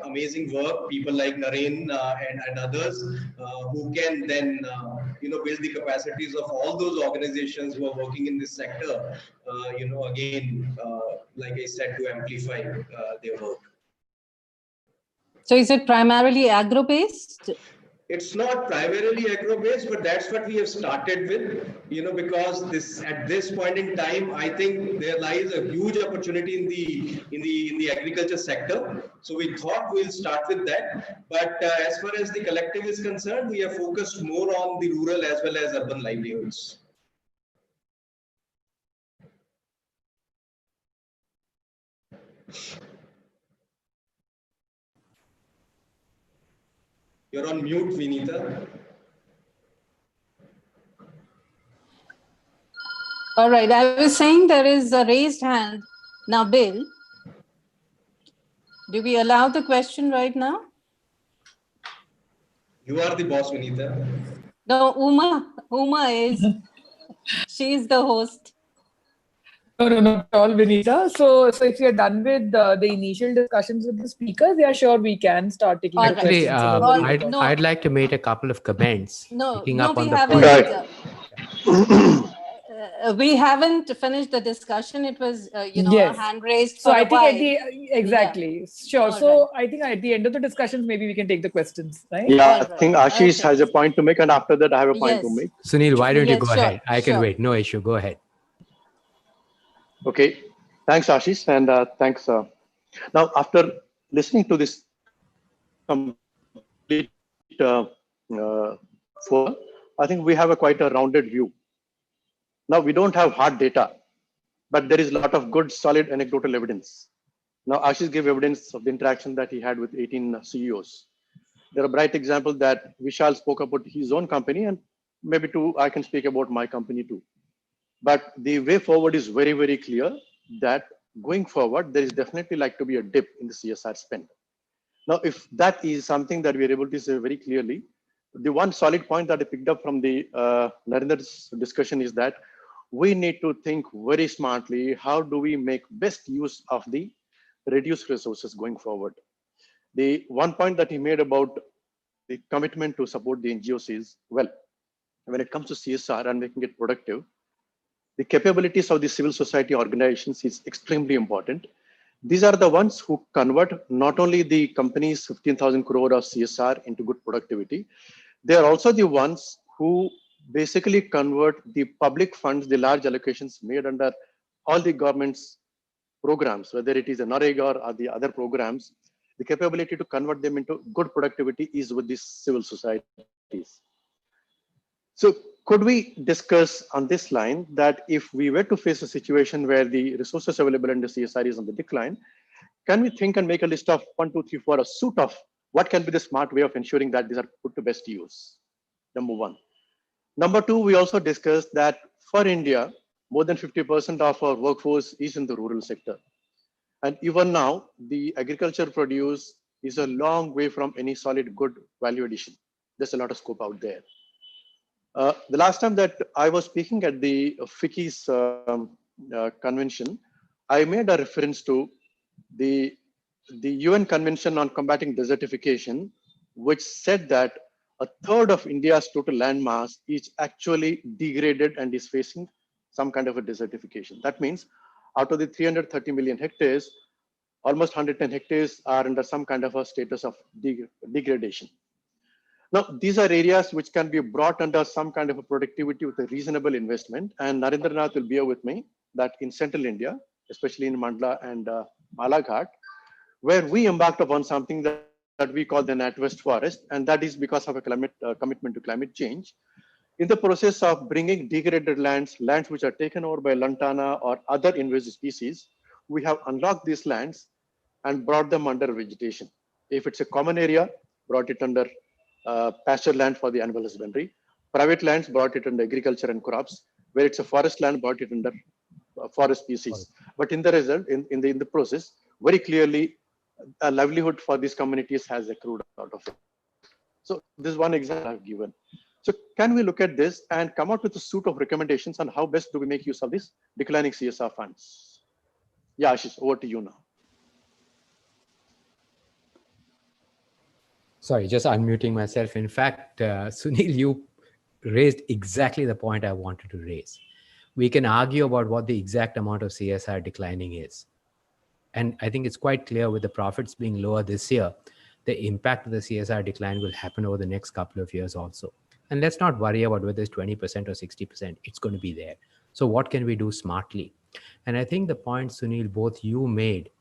amazing work, people like Naren and others, who can then build the capacities of all those organizations who are working in this sector. Again, like I said, to amplify their work. So is it primarily agro-based? It's not primarily agro-based, but that's what we have started with, because at this point in time, I think there lies a huge opportunity in the agriculture sector. So we thought we'll start with that. But as far as the collective is concerned, we are focused more on the rural as well as urban livelihoods. You're on mute, Vinita. All right, I was saying there is a raised hand. Now, Bill, do we allow the question right now? You are the boss, Vinita. No, Uma is. She's the host. No, not at all, Vinita. So if you're done with the initial discussions with the speakers, yeah, sure, we can start taking the Actually, questions. I'd like to make a couple of comments. No, picking no, up we on the haven't. point. We haven't finished the discussion. It was, Yes. a hand raised for So I a think while. exactly. Sure. All So right. I think at the end of the discussions, maybe we can take the questions, right? Yeah, All I right. think Ashish Okay. has a point to make, and after that, I have a point to Yes. make. Sunil, why don't you Yes, go sure, ahead? I can sure. wait. No issue. Go ahead. Okay, thanks, Ashish, and thanks. Now, after listening to this complete forum, I think we have quite a rounded view. Now, we don't have hard data, but there is a lot of good, solid anecdotal evidence. Now, Ashish gave evidence of the interaction that he had with 18 CEOs. There are bright examples that Vishal spoke about his own company, and maybe too, I can speak about my company too. But the way forward is very, very clear that going forward, there is definitely like to be a dip in the CSR spend. Now, if that is something that we are able to say very clearly, the one solid point that I picked up from the Narendra's discussion is that we need to think very smartly, how do we make best use of the reduced resources going forward? The one point that he made about the commitment to support the NGOs is, well, when it comes to CSR and making it productive, the capabilities of the civil society organizations is extremely important. These are the ones who convert not only the company's 15,000 crore of CSR into good productivity, they are also the ones who basically convert the public funds, the large allocations made under all the government's programs, whether it is a NREGA or the other programs, the capability to convert them into good productivity is with these civil societies. So could we discuss on this line that if we were to face a situation where the resources available in the CSR is on the decline, can we think and make a list of 1, 2, 3, 4, a suit of what can be the smart way of ensuring that these are put to best use? Number one. Number two, we also discussed that for India, more than 50% of our workforce is in the rural sector. And even now, the agriculture produce is a long way from any solid good value addition. There's a lot of scope out there. The last time that I was speaking at the FICCI's convention, I made a reference to the, the UN Convention on Combating Desertification, which said that a third of India's total land mass is actually degraded and is facing some kind of a desertification. That means out of the 330 million hectares, almost 110 hectares are under some kind of a status of degradation. Now, these are areas which can be brought under some kind of a productivity with a reasonable investment. And Narendranath will bear with me that in central India, especially in Mandla and Malaghat, where we embarked upon something that we call the NatWest Forest, and that is because of a commitment to climate change. In the process of bringing degraded lands, lands which are taken over by lantana or other invasive species, we have unlocked these lands and brought them under vegetation. If it's a common area, brought it under pasture land for the animal husbandry. Private lands brought it under agriculture and crops. Where it's a forest land, brought it under forest species. But in the result, in the process, very clearly, a livelihood for these communities has accrued out of it. So this is one example I've given. So can we look at this and come out with a suite of recommendations on how best do we make use of these declining CSR funds? Yeah, Ashish, over to you now. Sorry, just unmuting myself. In fact, Sunil, you raised exactly the point I wanted to raise. We can argue about what the exact amount of CSR declining is. And I think it's quite clear with the profits being lower this year, the impact of the CSR decline will happen over the next couple of years also. And let's not worry about whether it's 20% or 60%. It's going to be there. So what can we do smartly? And I think the point, Sunil, both you made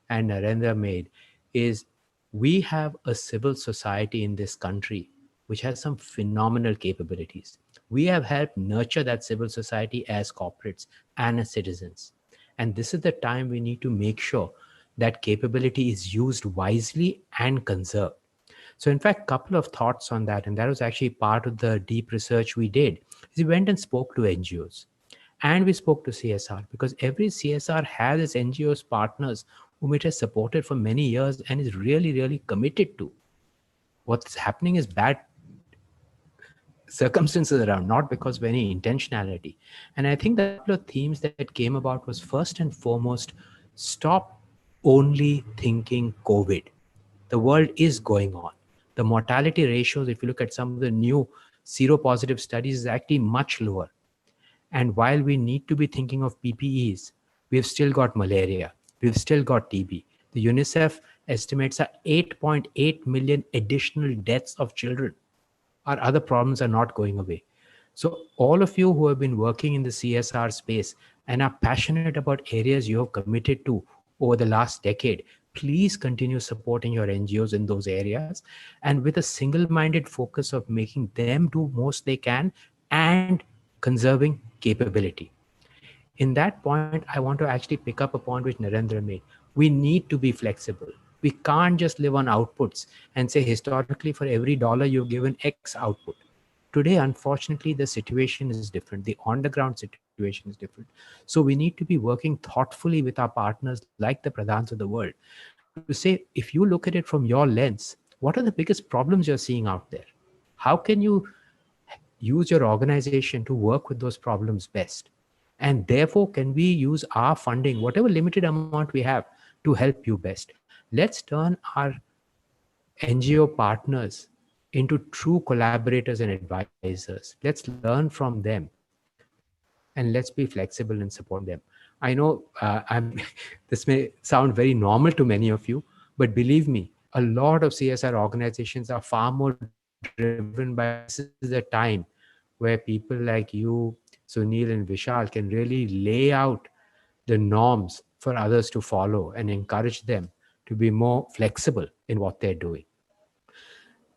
and Narendra made is we have a civil society in this country which has some phenomenal capabilities. We have helped nurture that civil society as corporates and as citizens. And this is the time we need to make sure that capability is used wisely and conserved. So in fact, a couple of thoughts on that, and that was actually part of the deep research we did. We went and spoke to NGOs and we spoke to CSR because every CSR has its NGOs partners whom it has supported for many years and is really, really committed to. What's happening is bad circumstances around, not because of any intentionality. And I think the couple of themes that came about was first and foremost, stop only thinking COVID. The world is going on. The mortality ratios, if you look at some of the new seropositive studies, is actually much lower. And while we need to be thinking of PPEs, we've still got malaria, we've still got TB. The UNICEF estimates are 8.8 million additional deaths of children. Our other problems are not going away. So all of you who have been working in the CSR space and are passionate about areas you have committed to over the last decade, please continue supporting your NGOs in those areas and with a single-minded focus of making them do most they can and conserving capability. In that point, I want to actually pick up a point which Narendra made. We need to be flexible. We can't just live on outputs and say historically for every dollar you've given X output. Today, unfortunately, the situation is different. The on-the-ground situation is different. So we need to be working thoughtfully with our partners like the Pradhans of the world to say, if you look at it from your lens, what are the biggest problems you're seeing out there? How can you use your organization to work with those problems best? And therefore, can we use our funding, whatever limited amount we have, to help you best? Let's turn our NGO partners into true collaborators and advisors. Let's learn from them and let's be flexible and support them. I know this may sound very normal to many of you, but believe me, a lot of CSR organizations are far more driven by this is the time where people like you, Sunil and Vishal can really lay out the norms for others to follow and encourage them to be more flexible in what they're doing.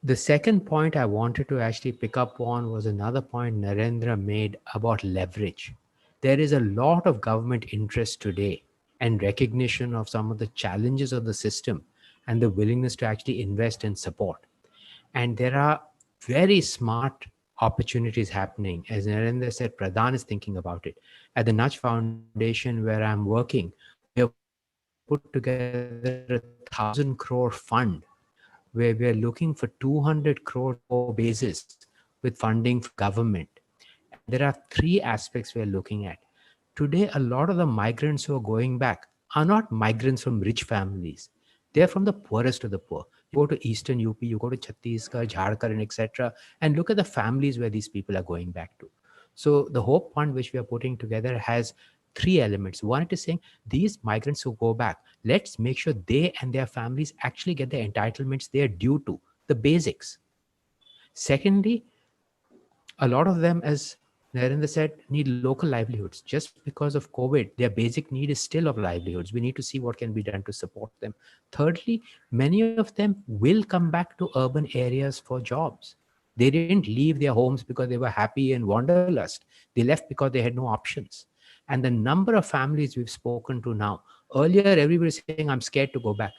The second point I wanted to actually pick up on was another point Narendra made about leverage. There is a lot of government interest today and recognition of some of the challenges of the system and the willingness to actually invest and support. And there are very smart opportunities happening. As Narendra said, Pradhan is thinking about it. At the Nudge Foundation, where I'm working, we have put together a 1,000 crore fund where we are looking for 200 crores on a core basis with funding from government. And there are three aspects we are looking at. Today, a lot of the migrants who are going back are not migrants from rich families. They're from the poorest of the poor. You go to Eastern UP, you go to Chhattisgarh, Jharkhand, etc., and look at the families where these people are going back to. So the Hope Fund, which we are putting together, has three elements. One, it is saying these migrants who go back, let's make sure they and their families actually get the entitlements they are due to, the basics. Secondly, a lot of them, as Narendra said, need local livelihoods. Just because of COVID, their basic need is still of livelihoods. We need to see what can be done to support them. Thirdly, many of them will come back to urban areas for jobs. They didn't leave their homes because they were happy in wanderlust. They left because they had no options. And the number of families we've spoken to now, earlier everybody was saying, I'm scared to go back.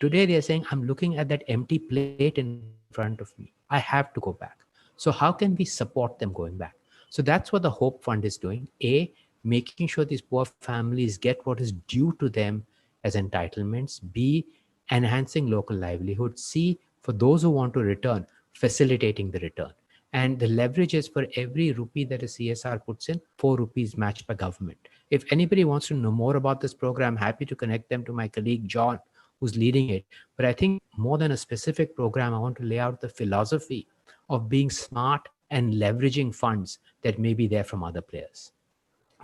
Today they're saying, I'm looking at that empty plate in front of me. I have to go back. So how can we support them going back? So that's what the Hope Fund is doing. A, making sure these poor families get what is due to them as entitlements. B, enhancing local livelihood. C, for those who want to return, facilitating the return. And the leverage is for every rupee that a CSR puts in, 4 rupees matched by government. If anybody wants to know more about this program, I'm happy to connect them to my colleague John, who's leading it. But I think more than a specific program, I want to lay out the philosophy of being smart and leveraging funds that may be there from other players.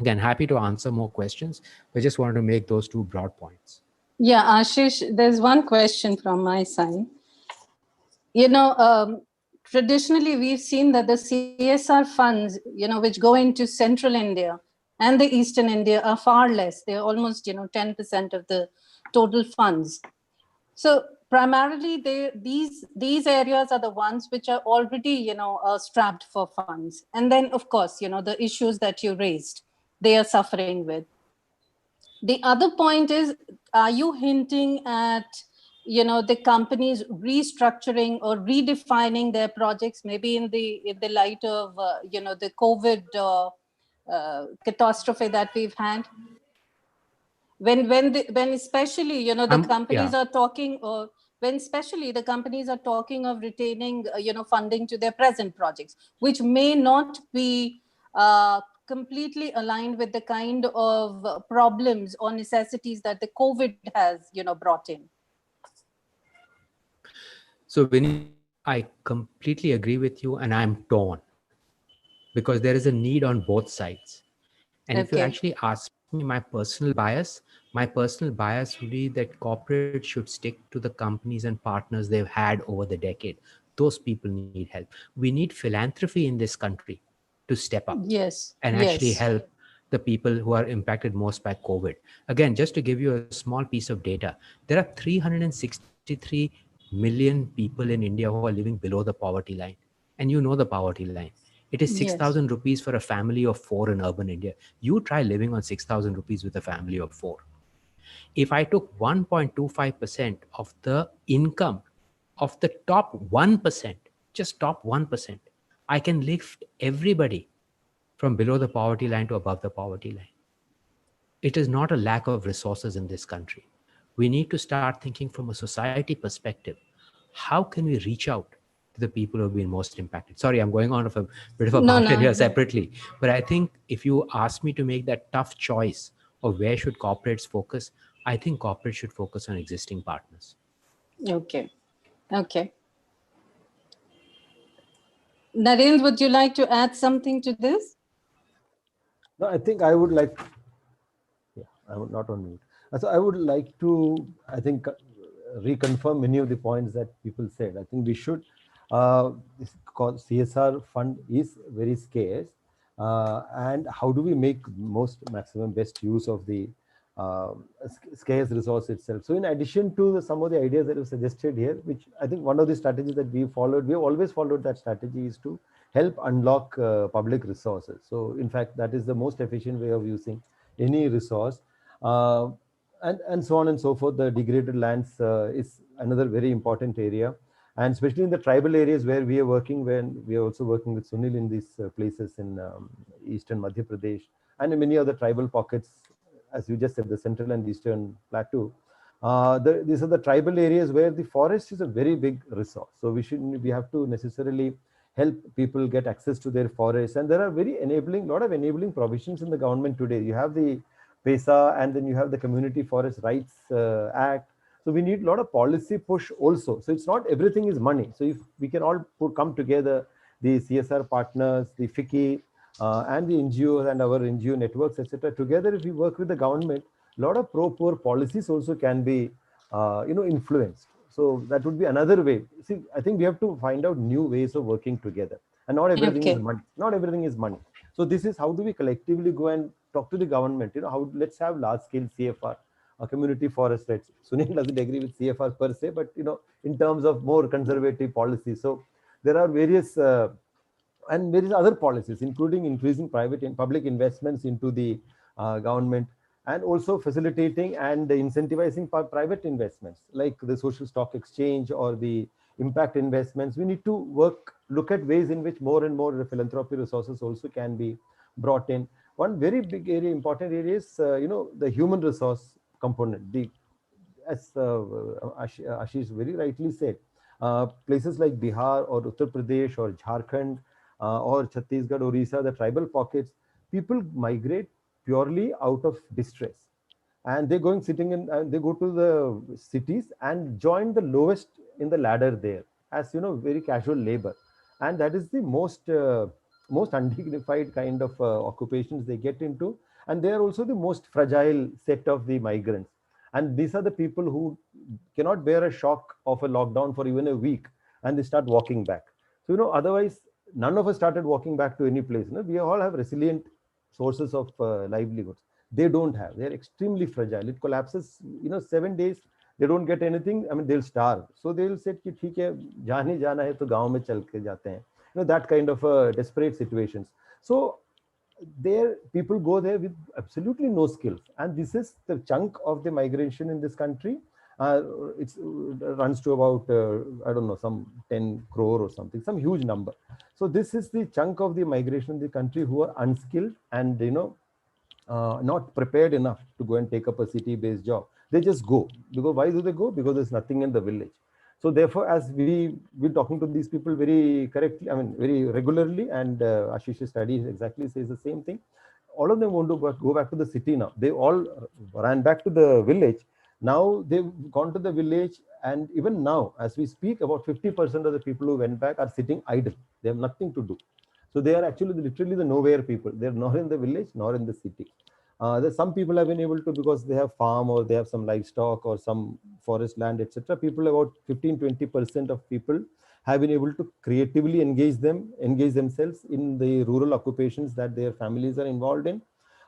Again, happy to answer more questions, but just wanted to make those two broad points. Yeah, Ashish, there's one question from my side. Traditionally, we've seen that the CSR funds, which go into central India and the eastern India are far less. They're almost, 10% of the total funds. So primarily, these areas are the ones which are already, strapped for funds. And then, of course, the issues that you raised, they are suffering with. The other point is, are you hinting at, the companies restructuring or redefining their projects, maybe in the light of, the COVID catastrophe that we've had? When especially, the companies are talking, or when especially the companies are talking of retaining, funding to their present projects, which may not be completely aligned with the kind of problems or necessities that the COVID has, brought in. So Vinita, I completely agree with you, and I'm torn because there is a need on both sides. And if you actually ask me my personal bias would be that corporates should stick to the companies and partners they've had over the decade. Those people need help. We need philanthropy in this country to step up and actually help the people who are impacted most by COVID. Again, just to give you a small piece of data, there are 363 million people in India who are living below the poverty line. And you know the poverty line. It is 6,000 rupees for a family of 4 in urban India. You try living on 6,000 rupees with a family of 4. If I took 1.25% of the income of the top 1%, just top 1%, I can lift everybody from below the poverty line to above the poverty line. It is not a lack of resources in this country. We need to start thinking from a society perspective. How can we reach out to the people who have been most impacted? Sorry, I'm going on of a bit of a mountain here separately. But I think if you ask me to make that tough choice of where should corporates focus, I think corporates should focus on existing partners. Okay. Narendra, would you like to add something to this? No, I think I would like, I would not on mute. So I would like to, I think, reconfirm many of the points that people said. I think we should, this CSR fund is very scarce. And how do we make maximum best use of the scarce resource itself. So in addition to some of the ideas that you suggested here, which I think one of the strategies that we followed, we have always followed that strategy, is to help unlock public resources. So in fact, that is the most efficient way of using any resource. Uh, and so on and so forth. The degraded lands is another very important area. And especially in the tribal areas where we are working, when we are also working with Sunil in these places in eastern Madhya Pradesh and in many other tribal pockets, as you just said, the central and eastern plateau. These are the tribal areas where the forest is a very big resource. So we have to necessarily help people get access to their forests. And there are lot of enabling provisions in the government today. You have the PESA, and then you have the Community Forest Rights Act. So we need a lot of policy push also. So it's not everything is money. So if we can all come together, the CSR partners, the FICCI, and the NGOs and our NGO networks, etc. Together, if we work with the government, a lot of pro-poor policies also can be, influenced. So that would be another way. See, I think we have to find out new ways of working together, and not everything is money. Not everything is money. So this is how do we collectively go and talk to the government? How let's have large-scale CFR, community forest rights. Sunil doesn't agree with CFR per se, but in terms of more conservative policy. So there are various and various other policies, including increasing private and public investments into the government, and also facilitating and incentivizing private investments like the social stock exchange or the impact investments. We need to look at ways in which more and more philanthropy resources also can be brought in. One very big area, important area is, the human resource component. As Ashish very rightly said, places like Bihar or Uttar Pradesh or Jharkhand or Chhattisgarh, Orissa, the tribal pockets, people migrate purely out of distress, and they they go to the cities and join the lowest in the ladder there, as very casual labor, and that is the most undignified kind of occupations they get into, and they are also the most fragile set of the migrants, and these are the people who cannot bear a shock of a lockdown for even a week, and they start walking back. So otherwise none of us started walking back to any place. We all have resilient sources of livelihoods. They don't have. They're extremely fragile. It collapses, 7 days, they don't get anything. I mean, they'll starve. So they'll say, कि ठीक है, जहाँ नहीं जाना है तो गाँव में चल के जाते हैं. That kind of desperate situations. So there, people go there with absolutely no skills. And this is the chunk of the migration in this country. It runs to about, I don't know, some 10 crore or something, some huge number. So this is the chunk of the migration in the country who are unskilled and, not prepared enough to go and take up a city-based job. They just go. Because why do they go? Because there's nothing in the village. So therefore, as we're talking to these people very correctly, I mean, very regularly, and Ashish's study exactly says the same thing. All of them want to go back to the city now. They all ran back to the village. Now they've gone to the village, and even now, as we speak, about 50% of the people who went back are sitting idle. They have nothing to do. So they are actually literally the nowhere people. They're not in the village, nor in the city. There's some people have been able to, because they have farm or they have some livestock or some forest land, etc. People, about 15-20% of people have been able to creatively engage themselves in the rural occupations that their families are involved in.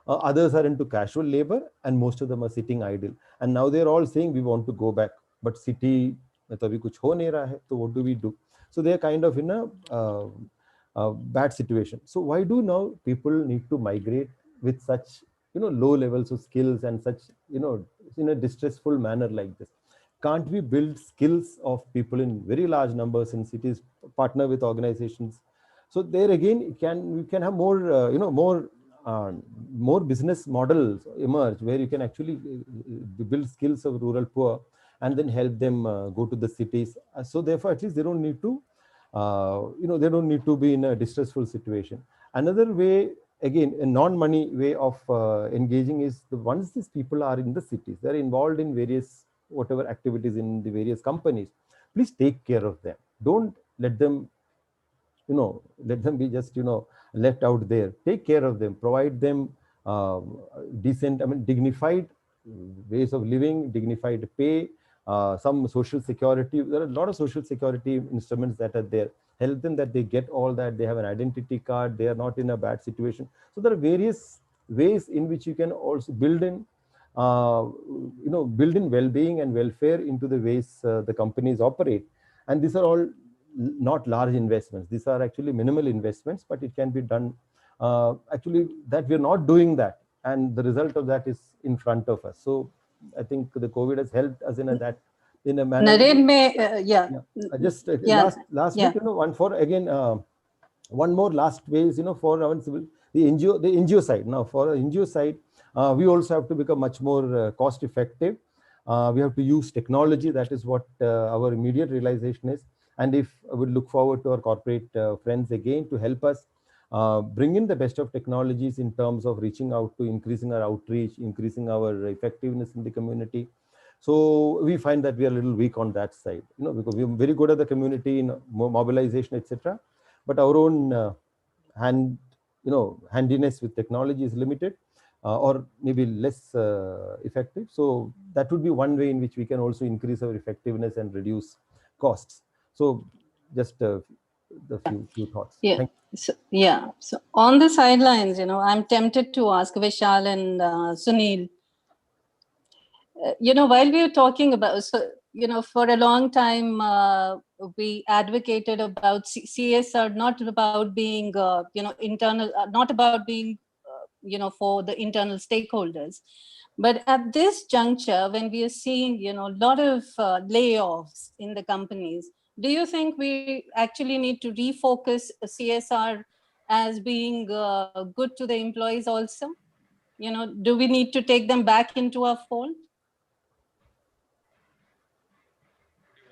Others are into casual labor, and most of them are sitting idle. And now they're all saying we want to go back, but city mein to abhi kuch ho nahi raha hai, so what do we do? So they're kind of in a bad situation. So why do now people need to migrate with such low levels of skills and such in a distressful manner like this? Can't we build skills of people in very large numbers in cities, partner with organizations? So there again, we can have more more business models emerge where you can actually build skills of rural poor and then help them go to the cities. So therefore, at least they don't need to they don't need to be in a distressful situation. Another way, again, a non-money way of engaging is once these people are in the cities, they're involved in various whatever activities in the various companies, please take care of them. Don't let them let them be just left out there. Take care of them, provide them decent, I mean, dignified ways of living, dignified pay, some social security. There are a lot of social security instruments that are there. Help them that they get all that. They have an identity card. They are not in a bad situation. So there are various ways in which you can also build in build in well-being and welfare into the ways the companies operate. And these are all not large investments. These are actually minimal investments, but it can be done. Actually, that we're not doing that, and the result of that is in front of us. So I think the COVID has helped us in a manner. Naren, yeah. Just Yeah. last Yeah. bit, one more last way is, for our the NGO side. Now, for the NGO side, we also have to become much more cost effective. We have to use technology. That is what our immediate realization is. And if we look forward to our corporate friends again to help us bring in the best of technologies in terms of reaching out to increasing our outreach, increasing our effectiveness in the community. So we find that we are a little weak on that side, because we are very good at the community in mobilization, etc. But our own handiness with technology is limited, or maybe less effective. So that would be one way in which we can also increase our effectiveness and reduce costs. So just the few thoughts. Yeah. Thank you. So, yeah. So on the sidelines, I'm tempted to ask Vishal and Sunil. While we were talking about, for a long time, we advocated about CSR, not about being, internal, not about being, for the internal stakeholders. But at this juncture, when we are seeing, a lot of layoffs in the companies, do you think we actually need to refocus CSR as being good to the employees also? Do we need to take them back into our fold?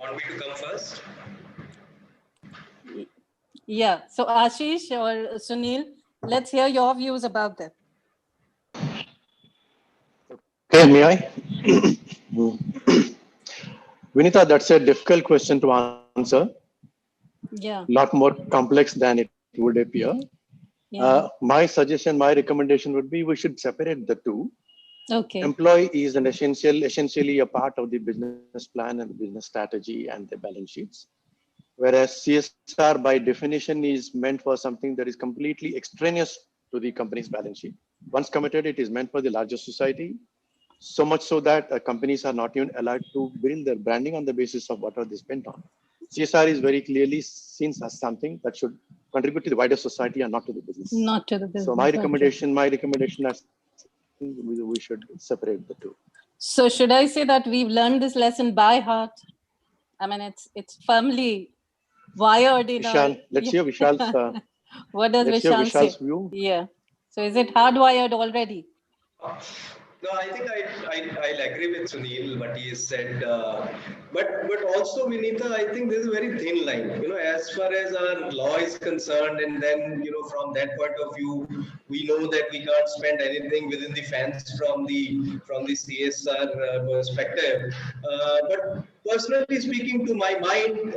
Want me to come first? Yeah. So Ashish or Sunil, let's hear your views about that. Okay, may I? Vinita, that's a difficult question to answer. Yeah. A lot more complex than it would appear. Yeah. My suggestion, my recommendation would be we should separate the two. Okay. Employee is essentially a part of the business plan and the business strategy and the balance sheets. Whereas CSR by definition is meant for something that is completely extraneous to the company's balance sheet. Once committed, it is meant for the larger society. So much so that companies are not even allowed to build their branding on the basis of what are they spent on. CSR is very clearly seen as something that should contribute to the wider society and not to the business. Not to the business. So my recommendation is we should separate the two. So should I say that we've learned this lesson by heart? I mean, it's firmly wired in Vishal, let's hear Vishal's. What does Vishal say? View. Yeah. So is it hardwired already? No, I think I'll agree with Sunil what he has said, but also Vinita, I think there's a very thin line. As far as our law is concerned, and then from that point of view, we know that we can't spend anything within the fence from the CSR perspective. But personally speaking, to my mind,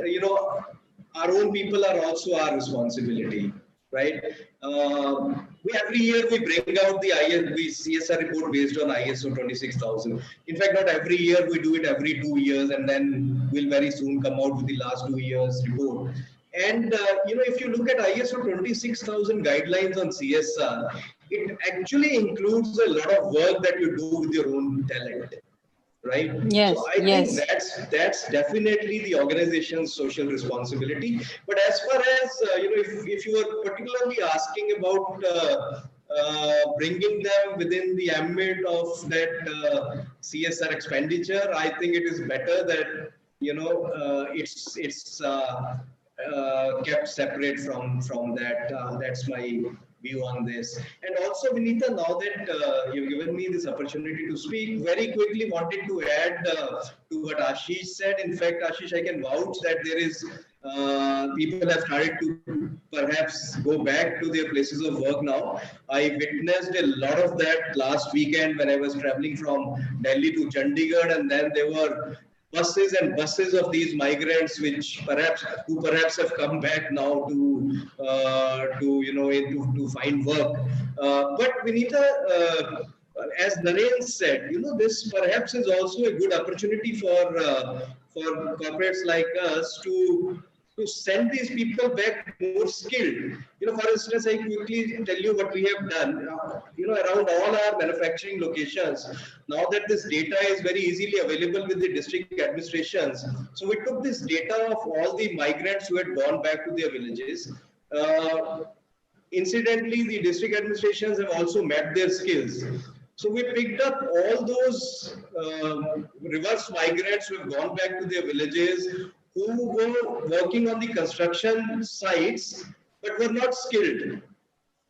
our own people are also our responsibility. Right? Every year we bring out the CSR report based on ISO 26000. In fact, not every year, we do it every 2 years, and then we'll very soon come out with the last 2 years report. And if you look at ISO 26000 guidelines on CSR, it actually includes a lot of work that you do with your own talent. Right? Yes. So I think that's definitely the organization's social responsibility. But as far as if you are particularly asking about bringing them within the ambit of that CSR expenditure, I think it is better that it's kept separate from that. That's my view on this. And also, Vinita, now that you've given me this opportunity to speak, very quickly wanted to add to what Ashish said. In fact, Ashish, I can vouch that there is people have started to perhaps go back to their places of work now. I witnessed a lot of that last weekend when I was traveling from Delhi to Chandigarh, and then there were buses and buses of these migrants, who perhaps have come back now to find work. But Vinita, as Naren said, this perhaps is also a good opportunity for corporates like us to send these people back more skilled. For instance, I quickly tell you what we have done. around all our manufacturing locations. Now that this data is very easily available with the district administrations, so we took this data of all the migrants who had gone back to their villages. Uh, Incidentally, the district administrations have also met their skills. So we picked up all those reverse migrants who have gone back to their villages, who were working on the construction sites but were not skilled.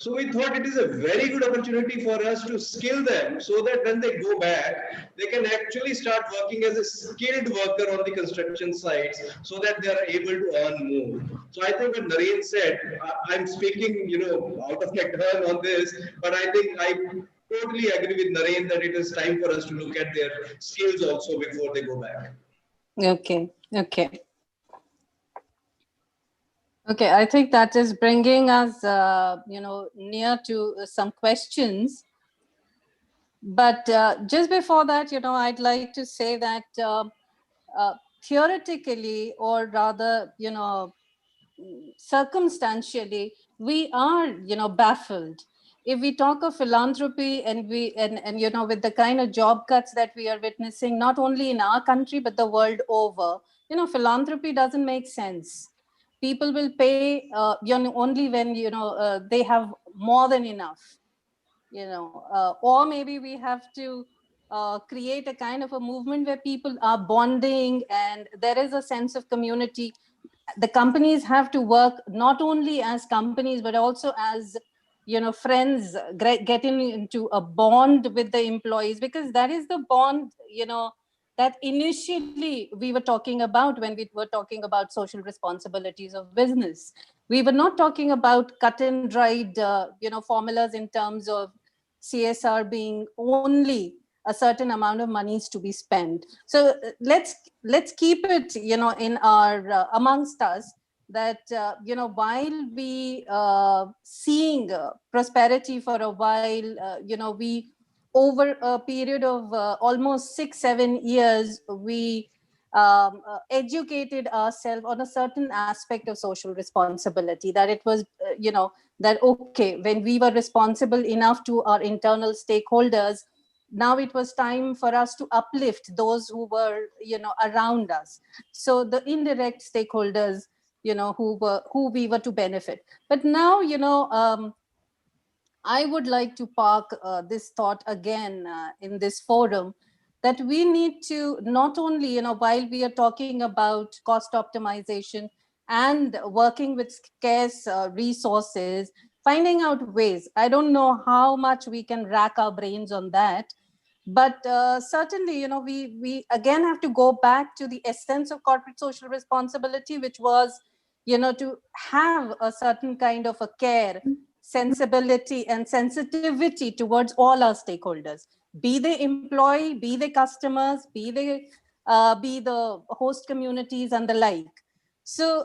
So we thought it is a very good opportunity for us to skill them so that when they go back, they can actually start working as a skilled worker on the construction sites so that they are able to earn more. So I think what Naren said, I'm speaking, out of my turn on this, but I think I totally agree with Naren that it is time for us to look at their skills also before they go back. Okay, okay. Okay, I think that is bringing us, near to some questions. But just before that, I'd like to say that theoretically, or rather, circumstantially, we are, baffled. If we talk of philanthropy and with the kind of job cuts that we are witnessing, not only in our country, but the world over, philanthropy doesn't make sense. People will pay, only when, they have more than enough, or maybe we have to create a kind of a movement where people are bonding and there is a sense of community. The companies have to work not only as companies but also as friends, getting into a bond with the employees, because that is the bond that initially we were talking about when we were talking about social responsibilities of business. We were not talking about cut and dried formulas in terms of CSR being only a certain amount of monies to be spent. So let's keep it in our amongst us, that while we seeing prosperity for a while, we over a period of almost 6-7 years, we educated ourselves on a certain aspect of social responsibility, that it was that okay, when we were responsible enough to our internal stakeholders, now it was time for us to uplift those who were around us, so the indirect stakeholders who we were to benefit. But now I would like to park this thought again in this forum, that we need to not only, while we are talking about cost optimization and working with scarce resources, finding out ways. I don't know how much we can rack our brains on that, but certainly, we again have to go back to the essence of corporate social responsibility, which was, to have a certain kind of a care, sensibility and sensitivity towards all our stakeholders, be they employee, be they customers, be the host communities and the like. So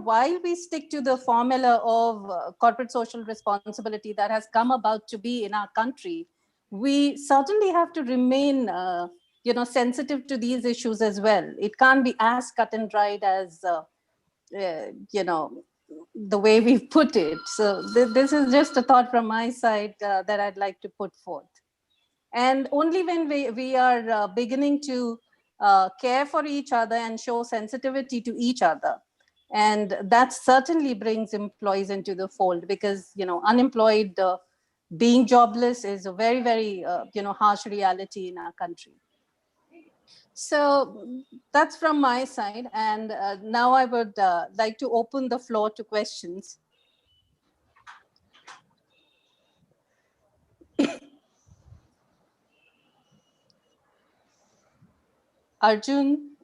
while we stick to the formula of corporate social responsibility that has come about to be in our country, we certainly have to remain sensitive to these issues as well. It can't be as cut and dried as the way we've put it. So this is just a thought from my side that I'd like to put forth. And only when we are beginning to care for each other and show sensitivity to each other, and that certainly brings employees into the fold, because unemployed, being jobless is a very, very harsh reality in our country. So that's from my side. And now I would like to open the floor to questions. Arjun?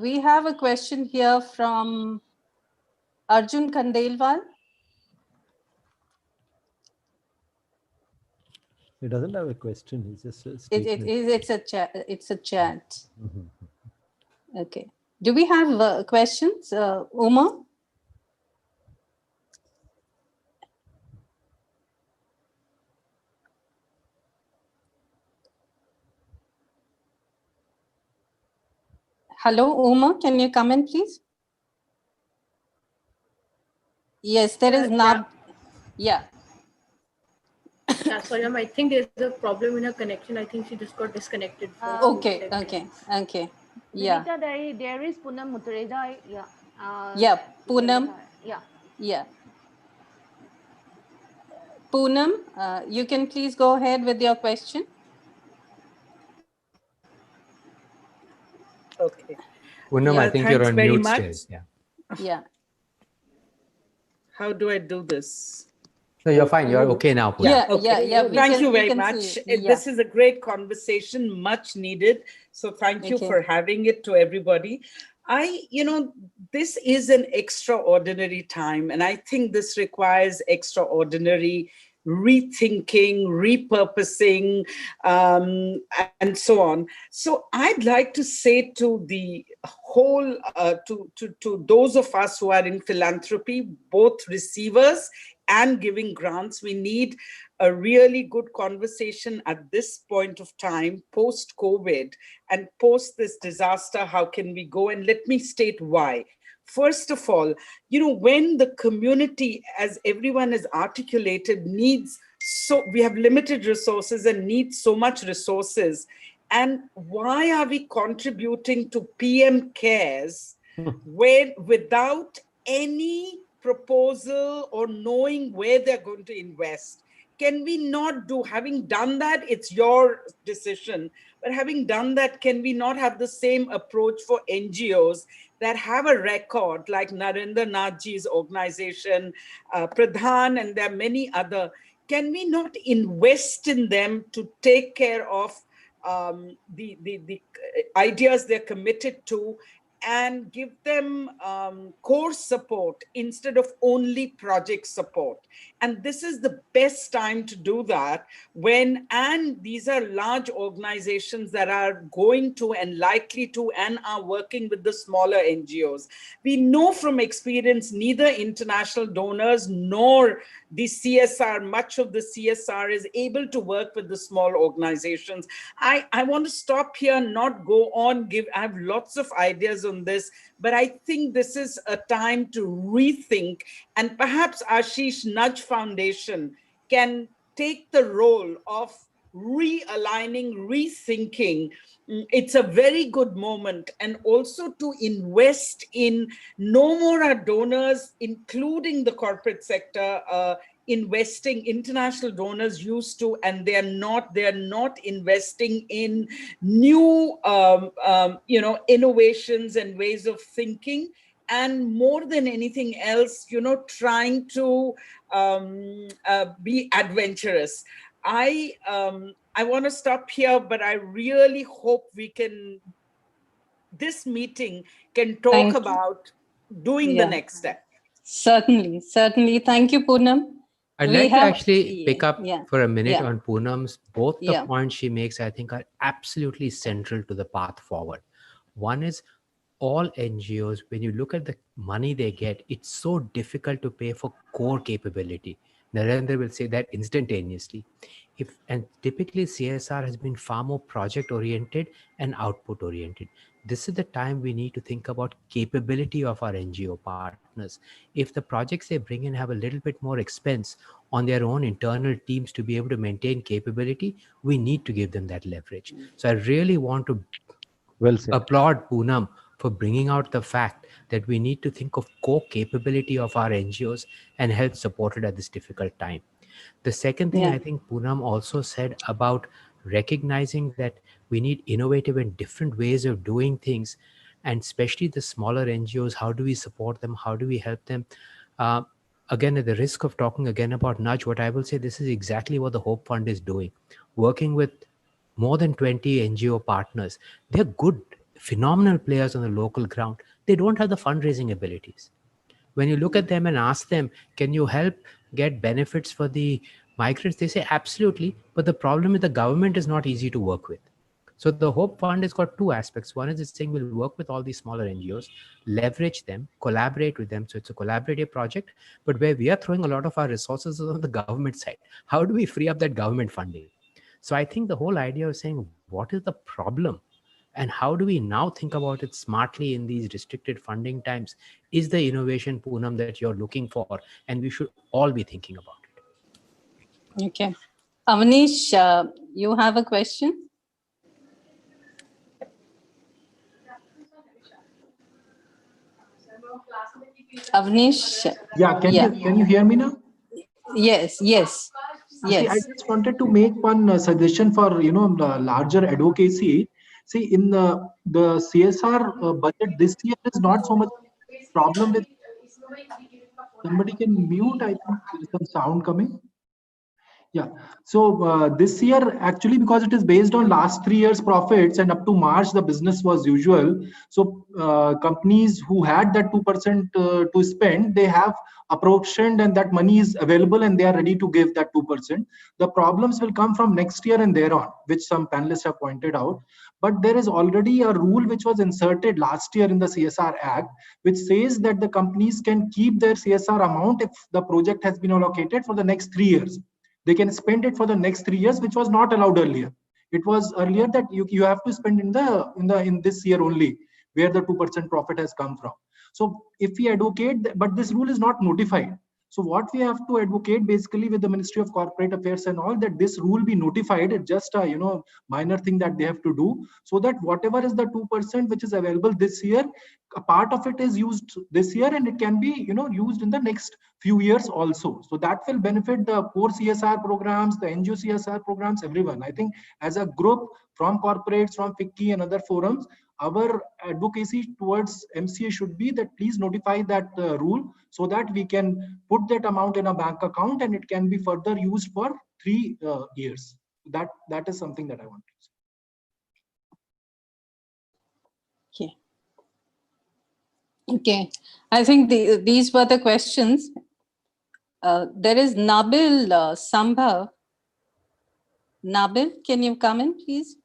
We have a question here from Arjun Kandelwal. He doesn't have a question. He's just a statement. It's a chat. It's a chat. Okay. Do we have questions, Uma? Hello, Uma. Can you come in, please? Yes, there is not. Yeah. Yeah, sorry, I think there's a problem in her connection. I think she just got disconnected for a few Okay. seconds. Okay. Yeah. Vinita, there is Poonam Mutreja. Yeah. Yeah. Poonam. Yeah. Yeah. Poonam, you can please go ahead with your question. Okay. Poonam, I think you're Thanks on very mute much. still. Yeah. Yeah. How do I do this? No, you're fine. You're okay now, Poonam. Yeah. Okay. Yeah. Thank you we very can much. see. Yeah. This is a great conversation, much needed. So thank you Okay. for having it to everybody. This is an extraordinary time, and I think this requires extraordinary rethinking, repurposing, and so on. So I'd like to say to the whole, to those of us who are in philanthropy, both receivers and giving grants, we need a really good conversation at this point of time, post-COVID and post this disaster. How can we go? And let me state why. First of all, when the community, as everyone has articulated, we have limited resources and need so much resources. And why are we contributing to PM Cares without any proposal or knowing where they're going to invest? Can we not having done that, it's your decision, but having done that, can we not have the same approach for NGOs that have a record, like Narendra Nathji's organization, Pradhan, and there are many other? Can we not invest in them to take care of the ideas they're committed to, and give them core support instead of only project support? And this is the best time to do that and these are large organizations that are going to and likely to and are working with the smaller NGOs. We know from experience, neither international donors nor the CSR, much of the CSR is able to work with the small organizations. I want to stop here, not go on, I have lots of ideas on this, but I think this is a time to rethink, and perhaps Ashish Nudge Foundation can take the role of realigning, rethinking. It's a very good moment. And also to invest in no more our donors, including the corporate sector, investing. International donors used to, and they're not investing in new innovations and ways of thinking. And more than anything else, trying to be adventurous. I want to stop here, but I really hope this meeting can talk about doing the next step. Certainly. Thank you, Poonam. I'd like to actually pick up for a minute on Poonam's. Both the points she makes, I think, are absolutely central to the path forward. One is all NGOs, when you look at the money they get, it's so difficult to pay for core capability. Narendra will say that instantaneously. And typically CSR has been far more project oriented and output oriented. This is the time we need to think about capability of our NGO partners. If the projects they bring in have a little bit more expense on their own internal teams to be able to maintain capability, we need to give them that leverage. So I really want to applaud Poonam for bringing out the fact that we need to think of core capability of our NGOs and help support it at this difficult time. The second thing I think Poonam also said about recognizing that we need innovative and different ways of doing things, and especially the smaller NGOs, how do we support them? How do we help them? Again, at the risk of talking again about nudge, what I will say, this is exactly what the Hope Fund is doing. Working with more than 20 NGO partners. They're good, phenomenal players on the local ground. They don't have the fundraising abilities. When you look at them and ask them, can you help get benefits for the migrants? They say, absolutely. But the problem is the government is not easy to work with. So the Hope Fund has got two aspects. One is it's saying we'll work with all these smaller NGOs, leverage them, collaborate with them. So it's a collaborative project, but where we are throwing a lot of our resources is on the government side. How do we free up that government funding? So I think the whole idea of saying, what is the problem? And how do we now think about it smartly in these restricted funding times is the innovation, Poonam, that you're looking for, and we should all be thinking about it. Okay. Avnish, you have a question? Avnish? Yeah, can you hear me now? Yes, yes, See, I yes. just wanted to make one suggestion for the larger advocacy. See, in the CSR budget this year is not so much problem with. Somebody can mute. I think there is some sound coming. Yeah. So this year, actually, because it is based on last 3 years profits and up to March, the business was usual. So companies who had that 2% to spend, they have appropriated and that money is available and they are ready to give that 2%. The problems will come from next year and thereon, which some panelists have pointed out. But there is already a rule which was inserted last year in the CSR Act, which says that the companies can keep their CSR amount if the project has been allocated for the next 3 years. They can spend it for the next 3 years, which was not allowed earlier. It was earlier that you have to spend in this year only, where the 2% profit has come from. So if we advocate, but this rule is not notified. So what we have to advocate basically with the Ministry of Corporate Affairs and all, that this rule be notified. It's just a minor thing that they have to do, so that whatever is the 2% which is available this year, a part of it is used this year and it can be used in the next few years also. So that will benefit the core CSR programs, the NGO CSR programs, everyone. I think as a group from corporates, from FICCI and other forums, our advocacy towards MCA should be that please notify that rule, so that we can put that amount in a bank account and it can be further used for 3 years. That is something that I want to say. Okay. Okay. I think these were the questions. There is Nabil Sambhav. Nabil, can you come in, please?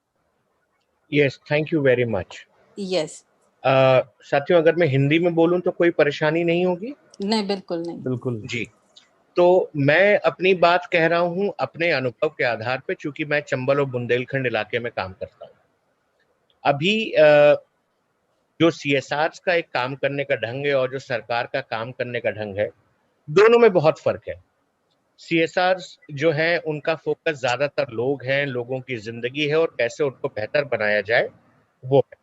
Yes, thank you very much. Yes. साथियों, अगर मैं हिंदी में बोलूं तो कोई परेशानी नहीं होगी? नहीं, बिल्कुल नहीं। बिल्कुल जी। तो मैं अपनी बात कह रहा हूं अपने अनुभव के आधार पे, चूंकि मैं चंबल और बुंदेलखंड इलाके में काम करता हूं। अभी जो CSR का एक काम करने का ढंग है और जो सरकार का काम करने का ढंग है, दोनों में बहुत फर्क है। CSR जो है उनका फोकस ज्यादातर लोग हैं, लोगों की जिंदगी है और कैसे उनको बेहतर बनाया जाए वो है।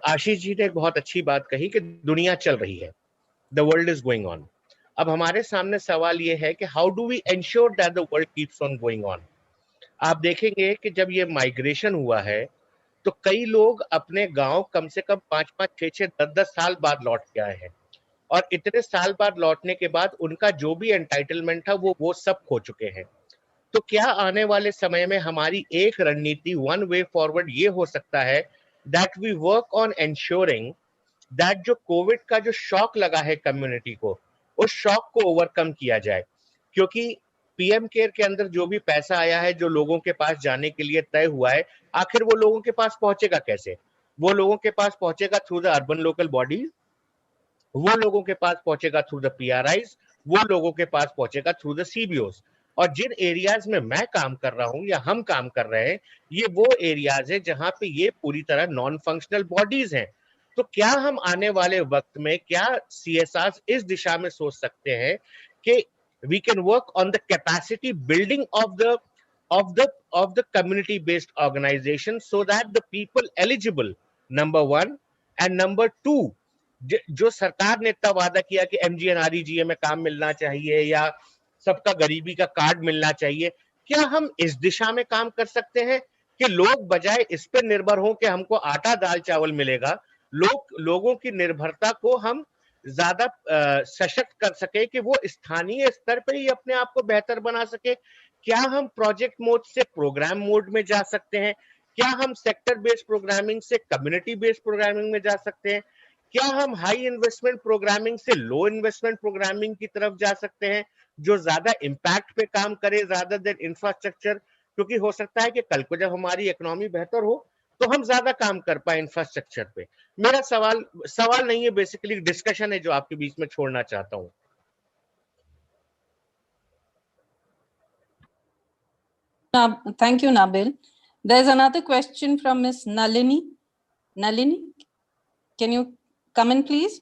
आशीष जी ने एक बहुत अच्छी बात कही कि दुनिया चल रही है, the world is going on. अब हमारे सामने सवाल ये है कि how do we ensure that the world keeps on going on. आप देखेंगे कि जब ये माइग्रेशन हुआ है तो कई लोग अपने गांव कम से कम 5-5, 6-6, 10-10 साल बाद लौट के आए हैं, और इतने साल बाद लौटने के बाद उनका जो भी एंटाइटलमेंट था वो सब खो चुके हैं। तो क्या आने वाले समय में हमारी एक रणनीति, वन वे फॉरवर्ड ये हो सकता है that we work on ensuring that जो कोविड का जो शॉक लगा है कम्युनिटी को, उस शॉक को ओवरकम किया जाए। क्योंकि पीएम केयर के अंदर जो भी पैसा आया है, जो लोगों के पास जाने के लिए तय हुआ है, आखिर वो लोगों के पास पहुंचेगा कैसे? वो लोगों के पास पहुंचेगा through the urban local bodies, वो लोगों के पास पहुंचेगा थ्रू द PRIs, वो लोगों के पास पहुंचेगा थ्रू द CBOs। और जिन एरियाज में मैं काम कर रहा हूं या हम काम कर रहे हैं, ये वो एरियाज है जहां पे ये पूरी तरह नॉन फंक्शनल बॉडीज हैं। तो क्या हम आने वाले वक्त में क्या CSR इस दिशा में सोच सकते हैं कि we can work on the capacity building of the community based organization so that the people eligible, number one, and number two, जो सरकार ने इतना वादा किया कि MGNREGA में काम मिलना चाहिए या सबका गरीबी का कार्ड मिलना चाहिए, क्या हम इस दिशा में काम कर सकते हैं कि लोग बजाय इस पर निर्भर हों कि हमको आटा दाल चावल मिलेगा, लोगों की निर्भरता को हम ज्यादा सशक्त कर सके कि वो स्थानीय स्तर पर ही अपने आप को बेहतर बना सके? क्या हम प्रोजेक्ट मोड से प्रोग्राम मोड में जा सकते हैं? क्या हम सेक्टर बेस्ड प्रोग्रामिंग से कम्युनिटी बेस्ड प्रोग्रामिंग में जा सकते हैं? क्या हम हाई इन्वेस्टमेंट प्रोग्रामिंग से लो इन्वेस्टमेंट प्रोग्रामिंग की तरफ जा सकते हैं, जो ज्यादा इम्पैक्ट पे काम करे ज्यादा देर इंफ्रास्ट्रक्चर? क्योंकि हो सकता है कि कल को जब हमारी इकोनॉमी बेहतर हो तो हम ज्यादा काम कर पाए इंफ्रास्ट्रक्चर पे। मेरा सवाल नहीं है, बेसिकली डिस्कशन है जो आपके बीच में छोड़ना चाहता हूं। Thank you, Nabil. There's another question from Ms. Nalini. Nalini, can you come in, please?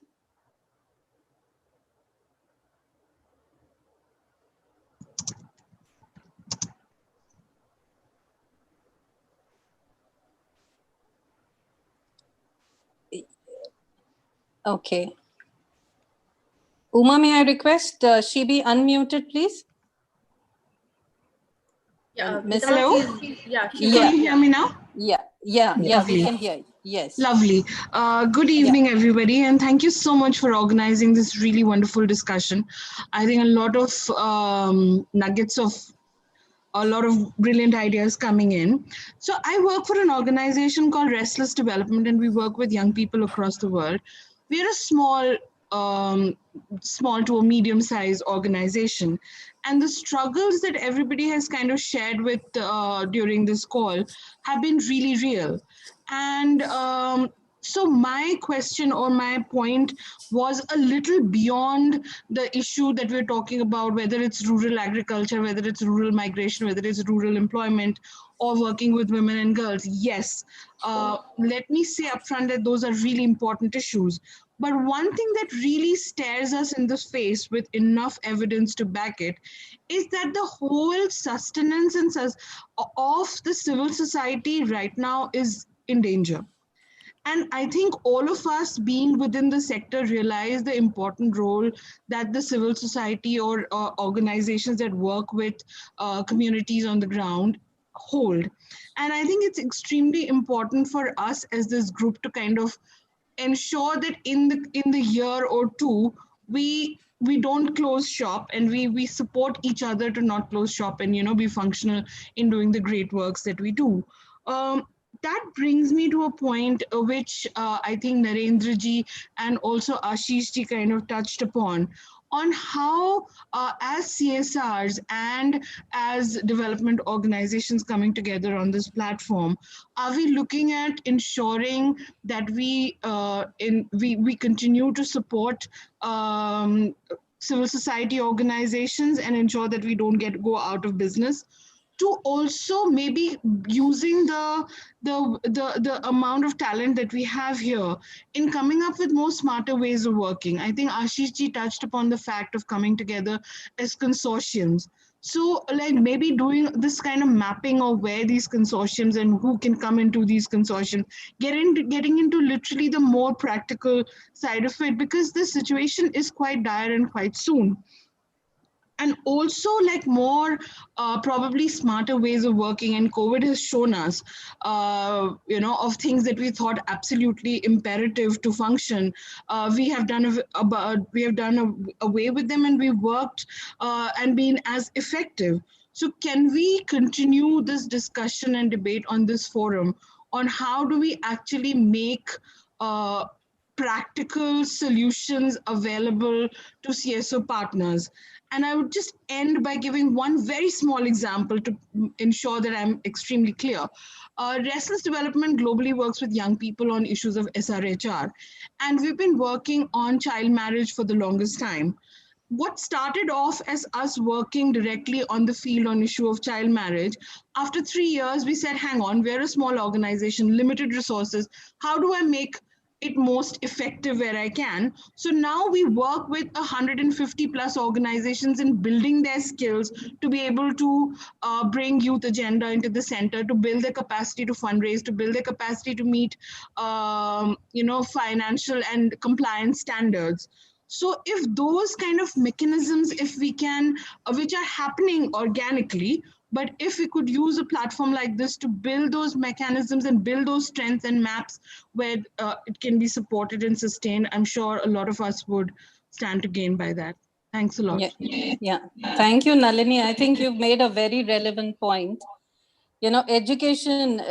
Okay. Uma, may I request she be unmuted, please? Yeah, Hello? yeah, Can you hear me now? Yeah, we can hear you. Yes. Lovely. Good evening, everybody, and thank you so much for organizing this really wonderful discussion. I think a lot of nuggets of a lot of brilliant ideas coming in. So I work for an organization called Restless Development, and we work with young people across the world. We are a small to a medium-sized organization, and the struggles that everybody has kind of shared with during this call have been really real. And so my question or my point was a little beyond the issue that we're talking about, whether it's rural agriculture, whether it's rural migration, whether it's rural employment, or working with women and girls. Yes, let me say upfront that those are really important issues. But one thing that really stares us in the face with enough evidence to back it is that the whole sustenance and of the civil society right now is in danger. And I think all of us being within the sector realize the important role that the civil society or organizations that work with communities on the ground hold. And I think it's extremely important for us as this group to kind of ensure that in the year or two we don't close shop, and we support each other to not close shop and be functional in doing the great works that we do. That brings me to a point which I think Narendra ji and also Ashish ji kind of touched upon, on how as CSRs and as development organizations coming together on this platform, are we looking at ensuring that we continue to support civil society organizations and ensure that we don't go out of business, to also maybe using the amount of talent that we have here in coming up with more smarter ways of working. I think Ashish ji touched upon the fact of coming together as consortiums. So like maybe doing this kind of mapping of where these consortiums and who can come into these consortiums, getting into literally the more practical side of it, because the situation is quite dire and quite soon. And also like more probably smarter ways of working, and COVID has shown us of things that we thought absolutely imperative to function. We have done away with them, and we worked and been as effective. So can we continue this discussion and debate on this forum on how do we actually make practical solutions available to CSO partners? And I would just end by giving one very small example to ensure that I'm extremely clear. Restless Development globally works with young people on issues of SRHR, and we've been working on child marriage for the longest time. What started off as us working directly on the field on issue of child marriage, after 3 years, we said, hang on, we're a small organization, limited resources. How do I make it most effective where I can? So now we work with 150 plus organizations in building their skills to be able to bring youth agenda into the center, to build their capacity to fundraise, to build their capacity to meet, financial and compliance standards. So if those kind of mechanisms, if we can, which are happening organically, but if we could use a platform like this to build those mechanisms and build those strengths and maps where it can be supported and sustained, I'm sure a lot of us would stand to gain by that. Thanks a lot. Yeah. Thank you, Nalini. I think you've made a very relevant point. Education,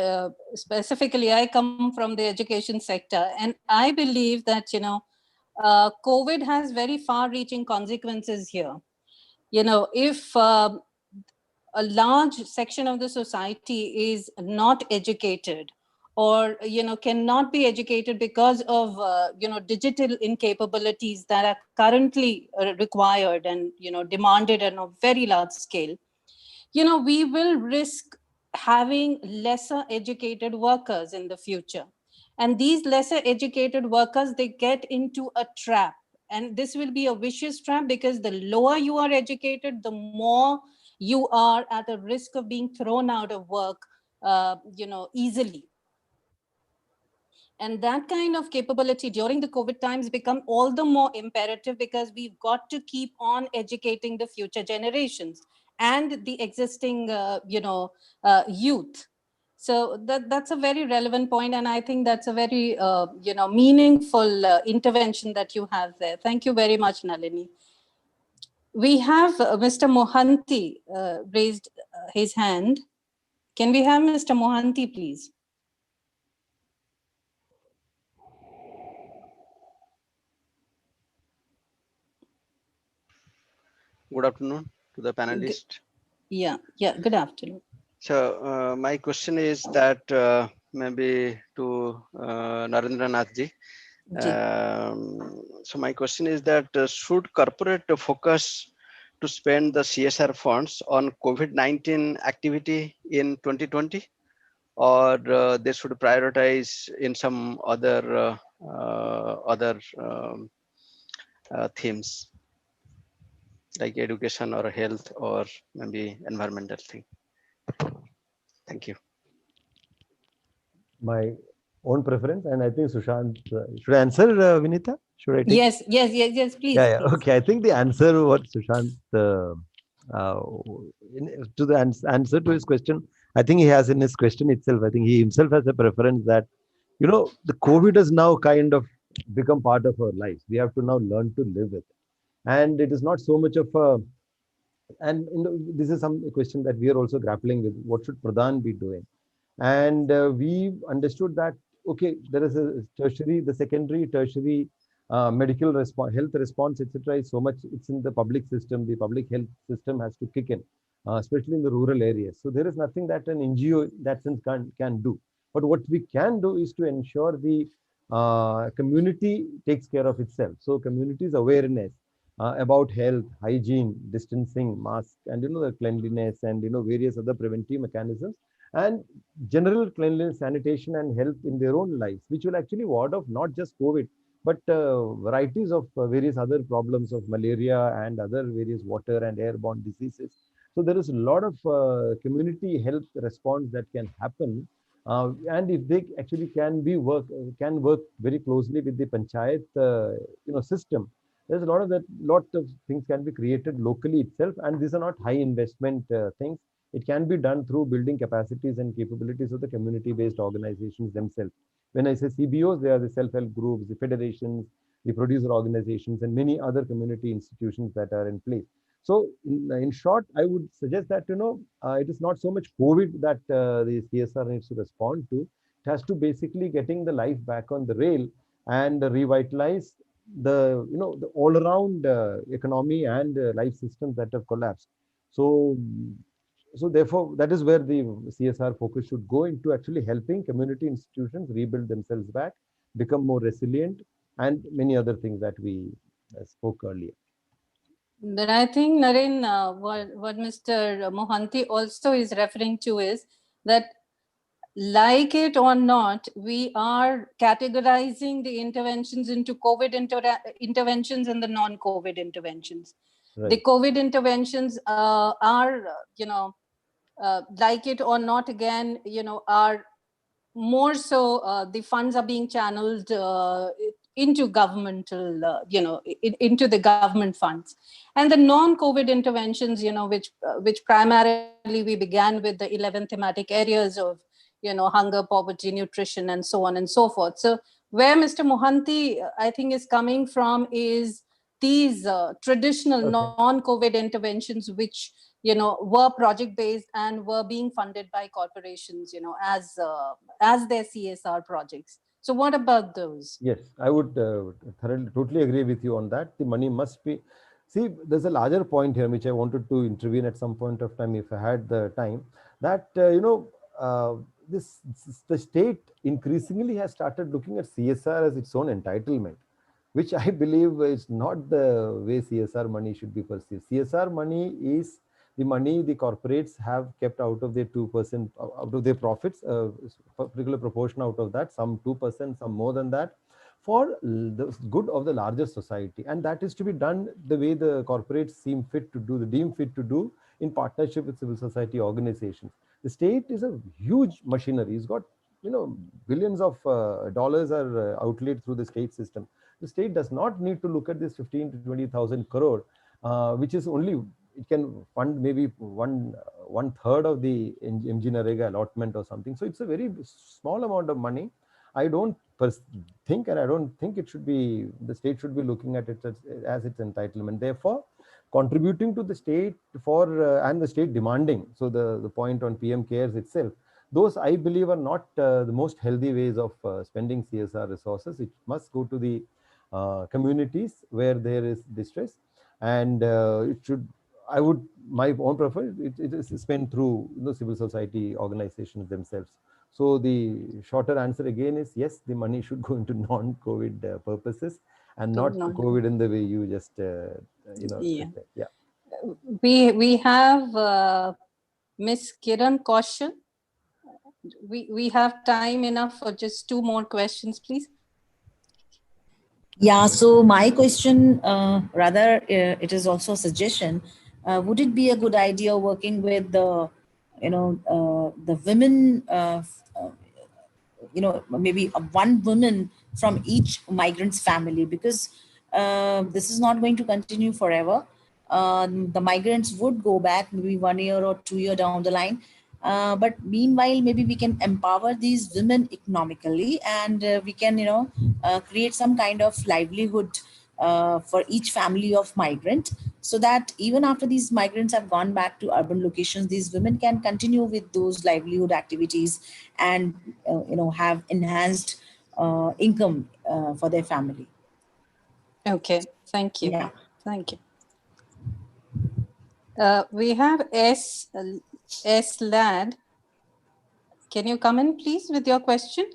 specifically, I come from the education sector, and I believe that, COVID has very far-reaching consequences here. If a large section of the society is not educated, or cannot be educated because of digital incapabilities that are currently required and demanded on a very large scale, we will risk having lesser educated workers in the future. And these lesser educated workers, they get into a trap. And this will be a vicious trap, because the lower you are educated, the more you are at a risk of being thrown out of work, easily. And that kind of capability during the COVID times become all the more imperative, because we've got to keep on educating the future generations and the existing, youth. So that's a very relevant point, and I think that's a very, meaningful intervention that you have there. Thank you very much, Nalini. We have Mr. Mohanty raised his hand. Can we have Mr. Mohanty, please? Good afternoon to the panelists. Yeah, good afternoon. So my question is that maybe to Narendra Nath ji. So my question is that should corporate focus to spend the CSR funds on COVID-19 activity in 2020, or they should prioritize in some other themes like education or health or maybe environmental thing? Thank you. My own preference, and I think Sushant should I answer, Vinita? Should I take? Yes, please. Yeah, please. okay. I think the answer what Sushant to the answer to his question, I think he has in his question itself. I think he himself has a preference that the COVID has now kind of become part of our lives. We have to now learn to live with it, and it is not so much of a. And this is some question that we are also grappling with. What should Pradhan be doing? And we understood that, okay, there is a tertiary, the secondary, tertiary medical response, health response, etc. is so much, it's in the public system. The public health system has to kick in, especially in the rural areas. So there is nothing that an NGO in that sense can do. But what we can do is to ensure the community takes care of itself. So community's awareness about health, hygiene, distancing, mask, and the cleanliness, and various other preventive mechanisms, and general cleanliness, sanitation, and health in their own lives, which will actually ward off not just COVID, but varieties of various other problems of malaria and other various water and airborne diseases. So there is a lot of community health response that can happen, and if they actually can work very closely with the panchayat, system. There's a lot of things can be created locally itself, and these are not high investment things. It can be done through building capacities and capabilities of the community-based organizations themselves. When I say CBOs, they are the self-help groups, the federations, the producer organizations, and many other community institutions that are in place. So, in short, I would suggest that it is not so much COVID that the CSR needs to respond to. It has to basically getting the life back on the rail and revitalize the all-around economy and life systems that have collapsed. So therefore, that is where the CSR focus should go into, actually helping community institutions rebuild themselves back, become more resilient, and many other things that we spoke earlier. But I think, Naren, what Mr. Mohanty also is referring to is that, like it or not, we are categorizing the interventions into COVID interventions and the non-COVID interventions. Right. The COVID interventions are, like it or not, again, are more so the funds are being channeled into governmental, into the government funds. And the non-COVID interventions, which primarily we began with the 11 thematic areas of, hunger, poverty, nutrition, and so on and so forth. So where Mr. Mohanty, I think, is coming from is these traditional non-COVID interventions, which were project-based and were being funded by corporations, as their CSR projects. So what about those? Yes, I would totally agree with you on that. The money must be. See, there's a larger point here which I wanted to intervene at some point of time if I had the time. That the state increasingly has started looking at CSR as its own entitlement, which I believe is not the way CSR money should be perceived. CSR money is the money the corporates have kept out of their 2%, out of their profits, a particular proportion out of that, some 2%, some more than that, for the good of the larger society. And that is to be done the way the corporates seem fit to do, deem fit to do, in partnership with civil society organizations. The state is a huge machinery. It's got, billions of dollars are outlaid through the state system. The state does not need to look at this 15 to 20,000 crore, which is only, it can fund maybe one third of the MG Narega allotment or something. So it's a very small amount of money. I don't think, and I don't think it should be, the state should be looking at it as its entitlement. Therefore, contributing to the state for, and the state demanding. So the point on PM Cares itself, those I believe are not the most healthy ways of spending CSR resources. It must go to the communities where there is distress, and it should, I would, my own preference, it is spent through civil society organizations themselves. So the shorter answer again is yes, the money should go into non-COVID purposes and not COVID in the way you just Yeah. Yeah. We have Miss Kiran Kaushal. We have time enough for just 2 more questions, please. Yeah, so my question, it is also a suggestion. Would it be a good idea working with the, the women, maybe one woman from each migrant's family, because this is not going to continue forever. The migrants would go back maybe 1 year or 2 year down the line. But meanwhile, maybe we can empower these women economically, and we can, create some kind of livelihood for each family of migrant, so that even after these migrants have gone back to urban locations, these women can continue with those livelihood activities and have enhanced income for their family. Okay, thank you. Yeah. Thank you. We have S. Lad. Can you come in, please, with your question?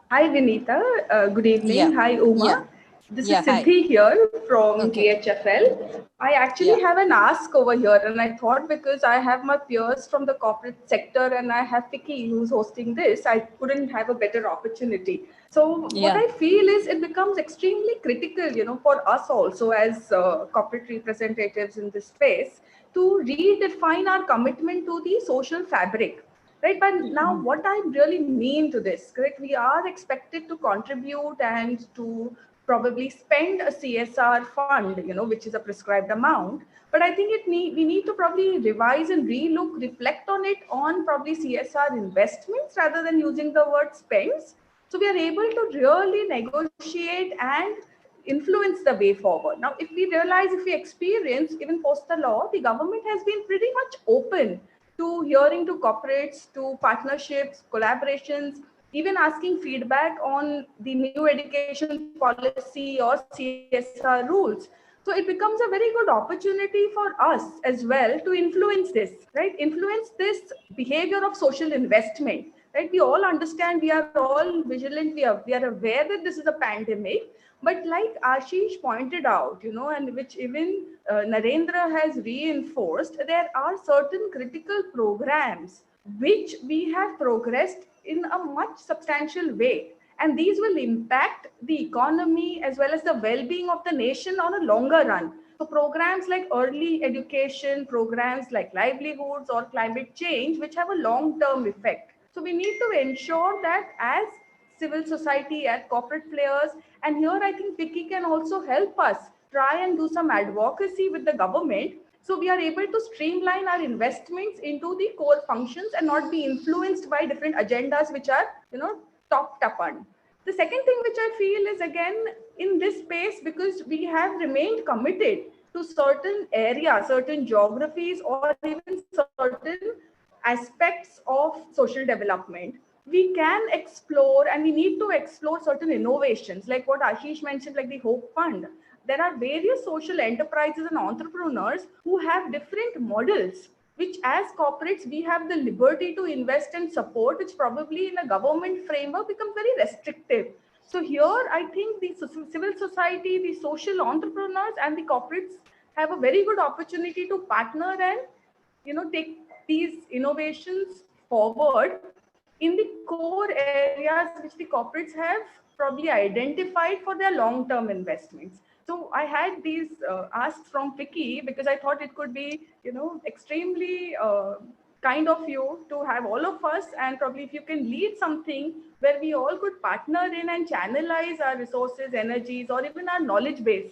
Hi, Vinita. Good evening. Yeah. Hi, Uma. Yeah. This Yeah, is Siddhi here from Okay. DHFL. I actually have an ask over here, and I thought because I have my peers from the corporate sector and I have Vicky who's hosting this, I couldn't have a better opportunity. So what I feel is it becomes extremely critical, for us also as corporate representatives in this space to redefine our commitment to the social fabric. Right, but now what I really mean to this, correct? We are expected to contribute and to probably spend a CSR fund, which is a prescribed amount. But I think we need to probably revise and reflect on it on probably CSR investments rather than using the word spends. So we are able to really negotiate and influence the way forward. Now, if we realize, if we experience, even post the law, the government has been pretty much open to hearing to corporates, to partnerships, collaborations, even asking feedback on the new education policy or CSR rules. So it becomes a very good opportunity for us as well to influence this, right? Influence this behavior of social investment, right? We all understand, we are all vigilant, we are aware that this is a pandemic. But like Ashish pointed out, and which even Narendra has reinforced, there are certain critical programs which we have progressed in a much substantial way. And these will impact the economy as well as the well-being of the nation on a longer run. So programs like early education, programs like livelihoods or climate change, which have a long-term effect. So we need to ensure that as civil society, as corporate players, and here I think Vicky can also help us try and do some advocacy with the government, so we are able to streamline our investments into the core functions and not be influenced by different agendas which are topped upon. The second thing which I feel is, again, in this space, because we have remained committed to certain areas, certain geographies, or even certain aspects of social development, we can explore and we need to explore certain innovations, like what Ashish mentioned, like the Hope Fund. There are various social enterprises and entrepreneurs who have different models, which as corporates, we have the liberty to invest and support, which probably in a government framework becomes very restrictive. So here, I think the civil society, the social entrepreneurs, and the corporates have a very good opportunity to partner and, take these innovations forward in the core areas which the corporates have probably identified for their long-term investments. So I had these asked from Vicky because I thought it could be, extremely kind of you to have all of us, and probably if you can lead something where we all could partner in and channelize our resources, energies, or even our knowledge base.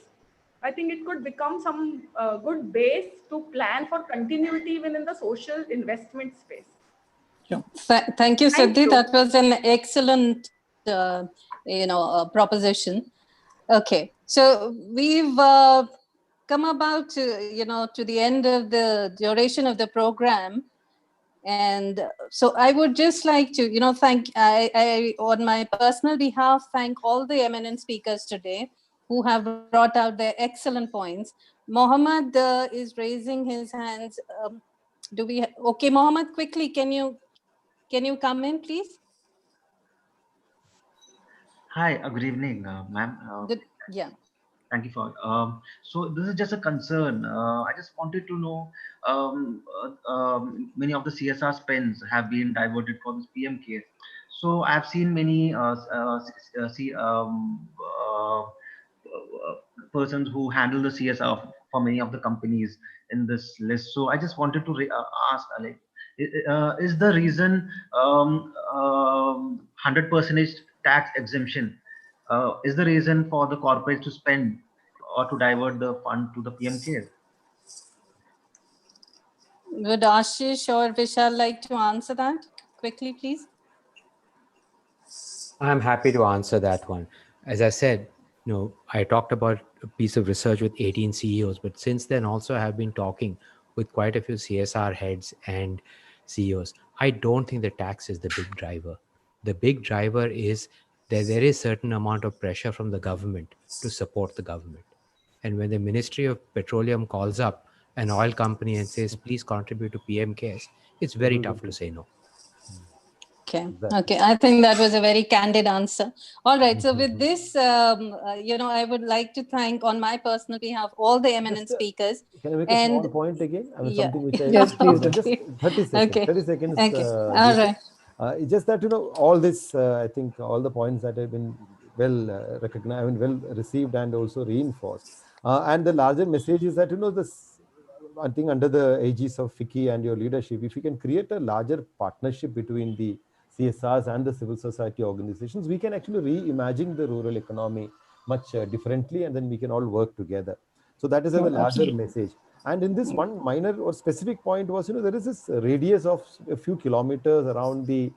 I think it could become some good base to plan for continuity even in the social investment space. Thank you, Thank Siddhi. you. That was an excellent, proposition. Okay, so we've come about to the end of the duration of the program, and so I would just like to thank I on my personal behalf thank all the eminent speakers today who have brought out their excellent points. Mohammed is raising his hands. Do we? Okay, Mohammed, quickly, can you come in, please? Hi, good evening, ma'am. Yeah. Thank you for. So this is just a concern. I just wanted to know. Many of the CSR spends have been diverted for this PM case. So I've seen many persons who handle the CSR for many of the companies in this list. So I just wanted to ask, like, is the reason 100% tax exemption is the reason for the corporates to spend or to divert the fund to the PMKs? Would Ashish or Vishal like to answer that quickly, please? I'm happy to answer that one. As I said, I talked about a piece of research with 18 CEOs, but since then also I have been talking with quite a few CSR heads and CEOs. I don't think the tax is the big driver. The big driver is that there is certain amount of pressure from the government to support the government. And when the Ministry of Petroleum calls up an oil company and says, please contribute to PMKs, it's very tough to say no. Okay. Okay. I think that was a very candid answer. All right. So with this, I would like to thank on my personal behalf all the eminent speakers. Can I make a small point again? I mean, something which I yes, please. just 30 seconds. Okay. 30 seconds. Okay. All right. It's just that all this. I think all the points that have been well recognized, I mean, well received and also reinforced. And the larger message is that this. I think under the aegis of FICCI and your leadership, if you can create a larger partnership between the CSRs and the civil society organizations, we can actually reimagine the rural economy much differently, and then we can all work together. So that is a larger message. And in this one minor or specific point was, there is this radius of a few kilometers around the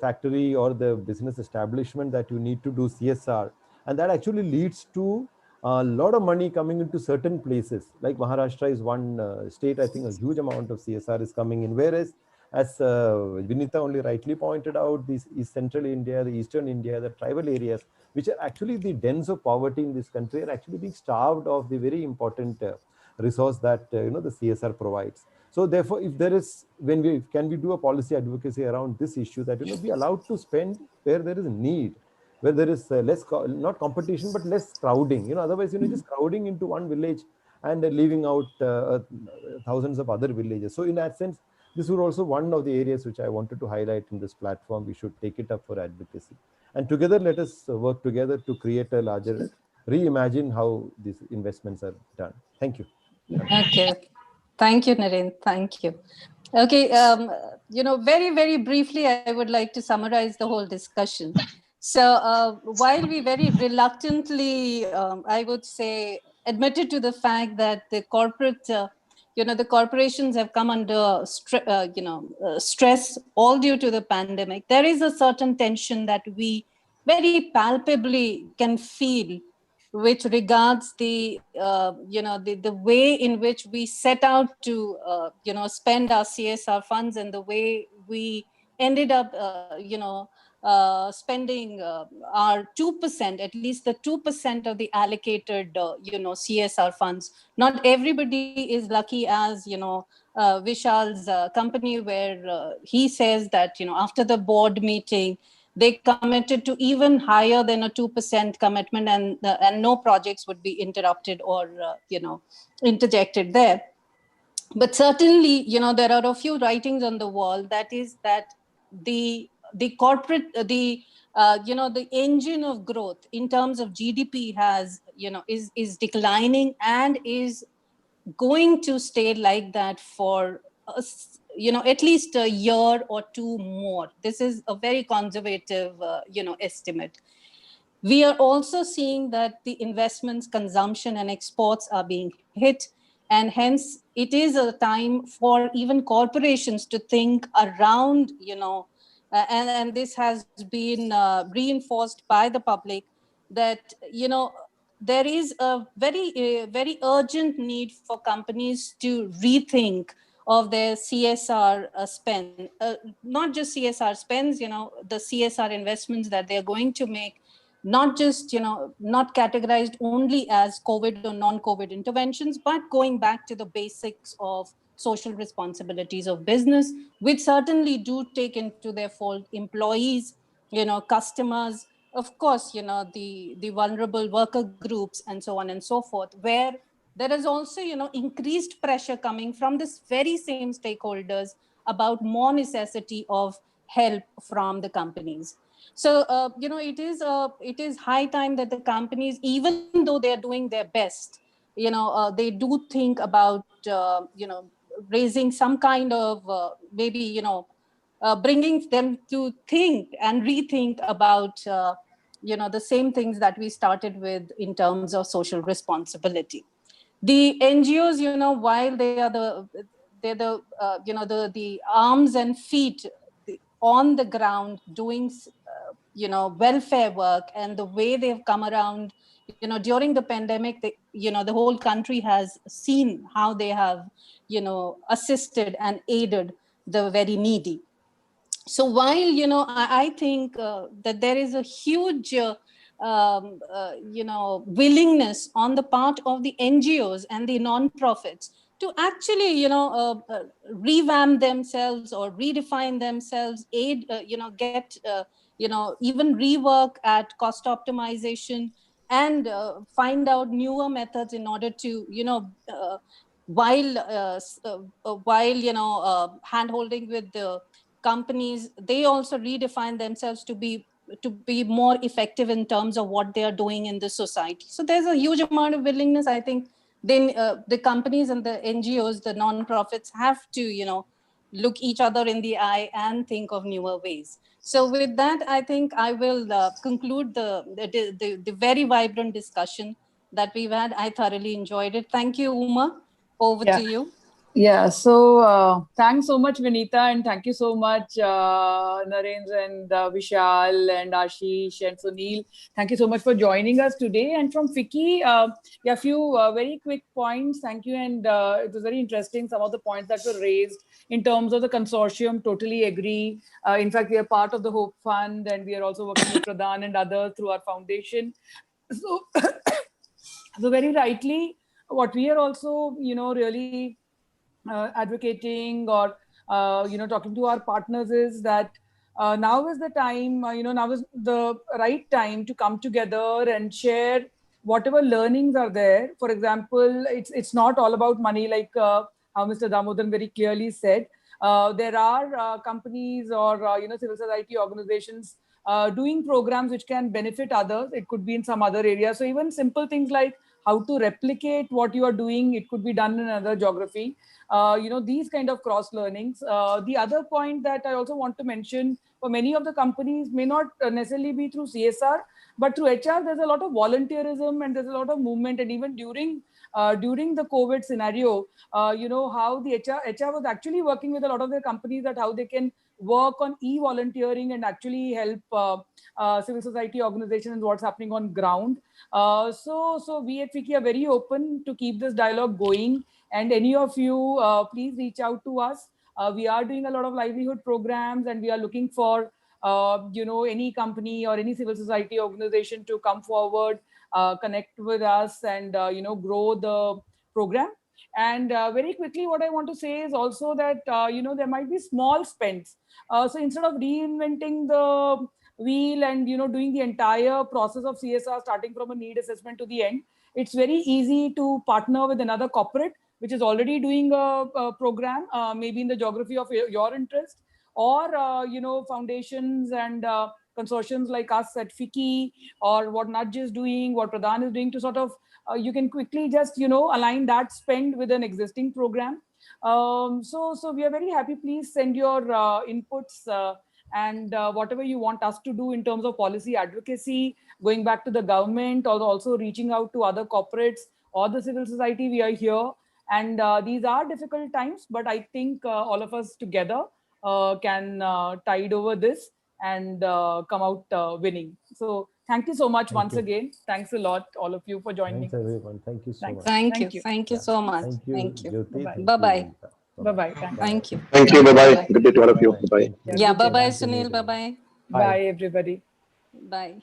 factory or the business establishment that you need to do CSR. And that actually leads to a lot of money coming into certain places. Like Maharashtra is one state, I think a huge amount of CSR is coming in. Whereas, as Vinita only rightly pointed out, this is central India, the eastern India, the tribal areas, which are actually the dens of poverty in this country, are actually being starved of the very important resource that the CSR provides. So therefore, if there is, can we do a policy advocacy around this issue that be allowed to spend where there is need, where there is less not competition but less crowding. Otherwise just crowding into one village and leaving out thousands of other villages. So in that sense, this was also one of the areas which I wanted to highlight in this platform. We should take it up for advocacy, and together let us work together to create a larger, reimagine how these investments are done. Thank you. Okay. Thank you, Naren. Thank you. Okay. Very, very briefly, I would like to summarize the whole discussion. So while we very reluctantly, I would say, admitted to the fact that the corporate, the corporations have come under stress all due to the pandemic, there is a certain tension that we very palpably can feel, which regards the way in which we set out to spend our CSR funds, and the way we ended up spending our 2%, at least the 2% of the allocated CSR funds. Not everybody is lucky as Vishal's company, where he says that after the board meeting They committed to even higher than a 2% commitment, and no projects would be interrupted or interjected there. But certainly, there are a few writings on the wall that is that the corporate the engine of growth in terms of GDP has is declining and is going to stay like that for at least a year or two more. This is a very conservative estimate. We are also seeing that the investments, consumption, and exports are being hit. And hence, it is a time for even corporations to think around, and this has been reinforced by the public, that, there is a very urgent need for companies to rethink of their CSR spend, not just CSR spends, the CSR investments that they're going to make, not just not categorized only as COVID or non-COVID interventions, but going back to the basics of social responsibilities of business, which certainly do take into their fold employees, customers, of course, the vulnerable worker groups, and so on and so forth, where there is also increased pressure coming from this very same stakeholders about more necessity of help from the companies. So it is high time that the companies, even though they are doing their best, they do think about raising some kind of maybe bringing them to think and rethink about the same things that we started with in terms of social responsibility. The NGOs, while they're the arms and feet on the ground doing welfare work, and the way they've come around during the pandemic, the whole country has seen how they have assisted and aided the very needy. So while I think that there is a huge willingness on the part of the NGOs and the non-profits to actually revamp themselves or redefine themselves, aid get even rework at cost optimization, and find out newer methods in order to while hand holding with the companies, they also redefine themselves to be more effective in terms of what they are doing in the society. So there's a huge amount of willingness. I think then the companies and the NGOs, the non-profits, have to look each other in the eye and think of newer ways. So with that, I think I will conclude the very vibrant discussion that we've had. I thoroughly enjoyed it. Thank you, Uma. Over to you. Yeah, so thanks so much, Vinita, and thank you so much, Narendra and Vishal and Ashish and Sunil. Thank you so much for joining us today. And from FICCI, a few very quick points. Thank you, and it was very interesting, some of the points that were raised in terms of the consortium. Totally agree. In fact, we are part of the Hope Fund, and we are also working with Pradhan and others through our foundation. So, so very rightly, what we are also, really advocating or talking to our partners is that now is the time, now is the right time to come together and share whatever learnings are there. For example, it's not all about money, like how Mr. Damodaran very clearly said. There are companies or civil society organizations doing programs which can benefit others. It could be in some other area. So even simple things like how to replicate what you are doing, it could be done in another geography. These kind of cross learnings. The other point that I also want to mention, for many of the companies may not necessarily be through CSR, but through HR, there's a lot of volunteerism and there's a lot of movement. And even during the COVID scenario, how the HR was actually working with a lot of their companies at how they can work on e-volunteering and actually help civil society organizations and what's happening on ground. So we at FICCI are very open to keep this dialogue going. And any of you, please reach out to us. We are doing a lot of livelihood programs, and we are looking for any company or any civil society organization to come forward, connect with us, and grow the program. And very quickly, what I want to say is also that there might be small spends. So instead of reinventing wheel and, doing the entire process of CSR, starting from a need assessment to the end, it's very easy to partner with another corporate which is already doing a program, maybe in the geography of your interest, or foundations and consortiums like us at FICCI, or what Nudge is doing, what Pradhan is doing, to sort of you can quickly just align that spend with an existing program. So we are very happy. Please send your inputs and whatever you want us to do in terms of policy advocacy, going back to the government, or also reaching out to other corporates or the civil society. We are here, and these are difficult times, but I think all of us together can tide over this and come out winning. So thank you so much once again. Thanks a lot, all of you, for joining Thanks, us. everyone. Thank you so much. Thank you. Thank you so much. Thank you, Thank you. Jyoti. Bye-bye. Bye-bye. Thank you. Thank you. Bye-bye. Good day to all of you. Bye-bye. Yeah, bye-bye, Sunil. Bye-bye. Bye, everybody. Bye.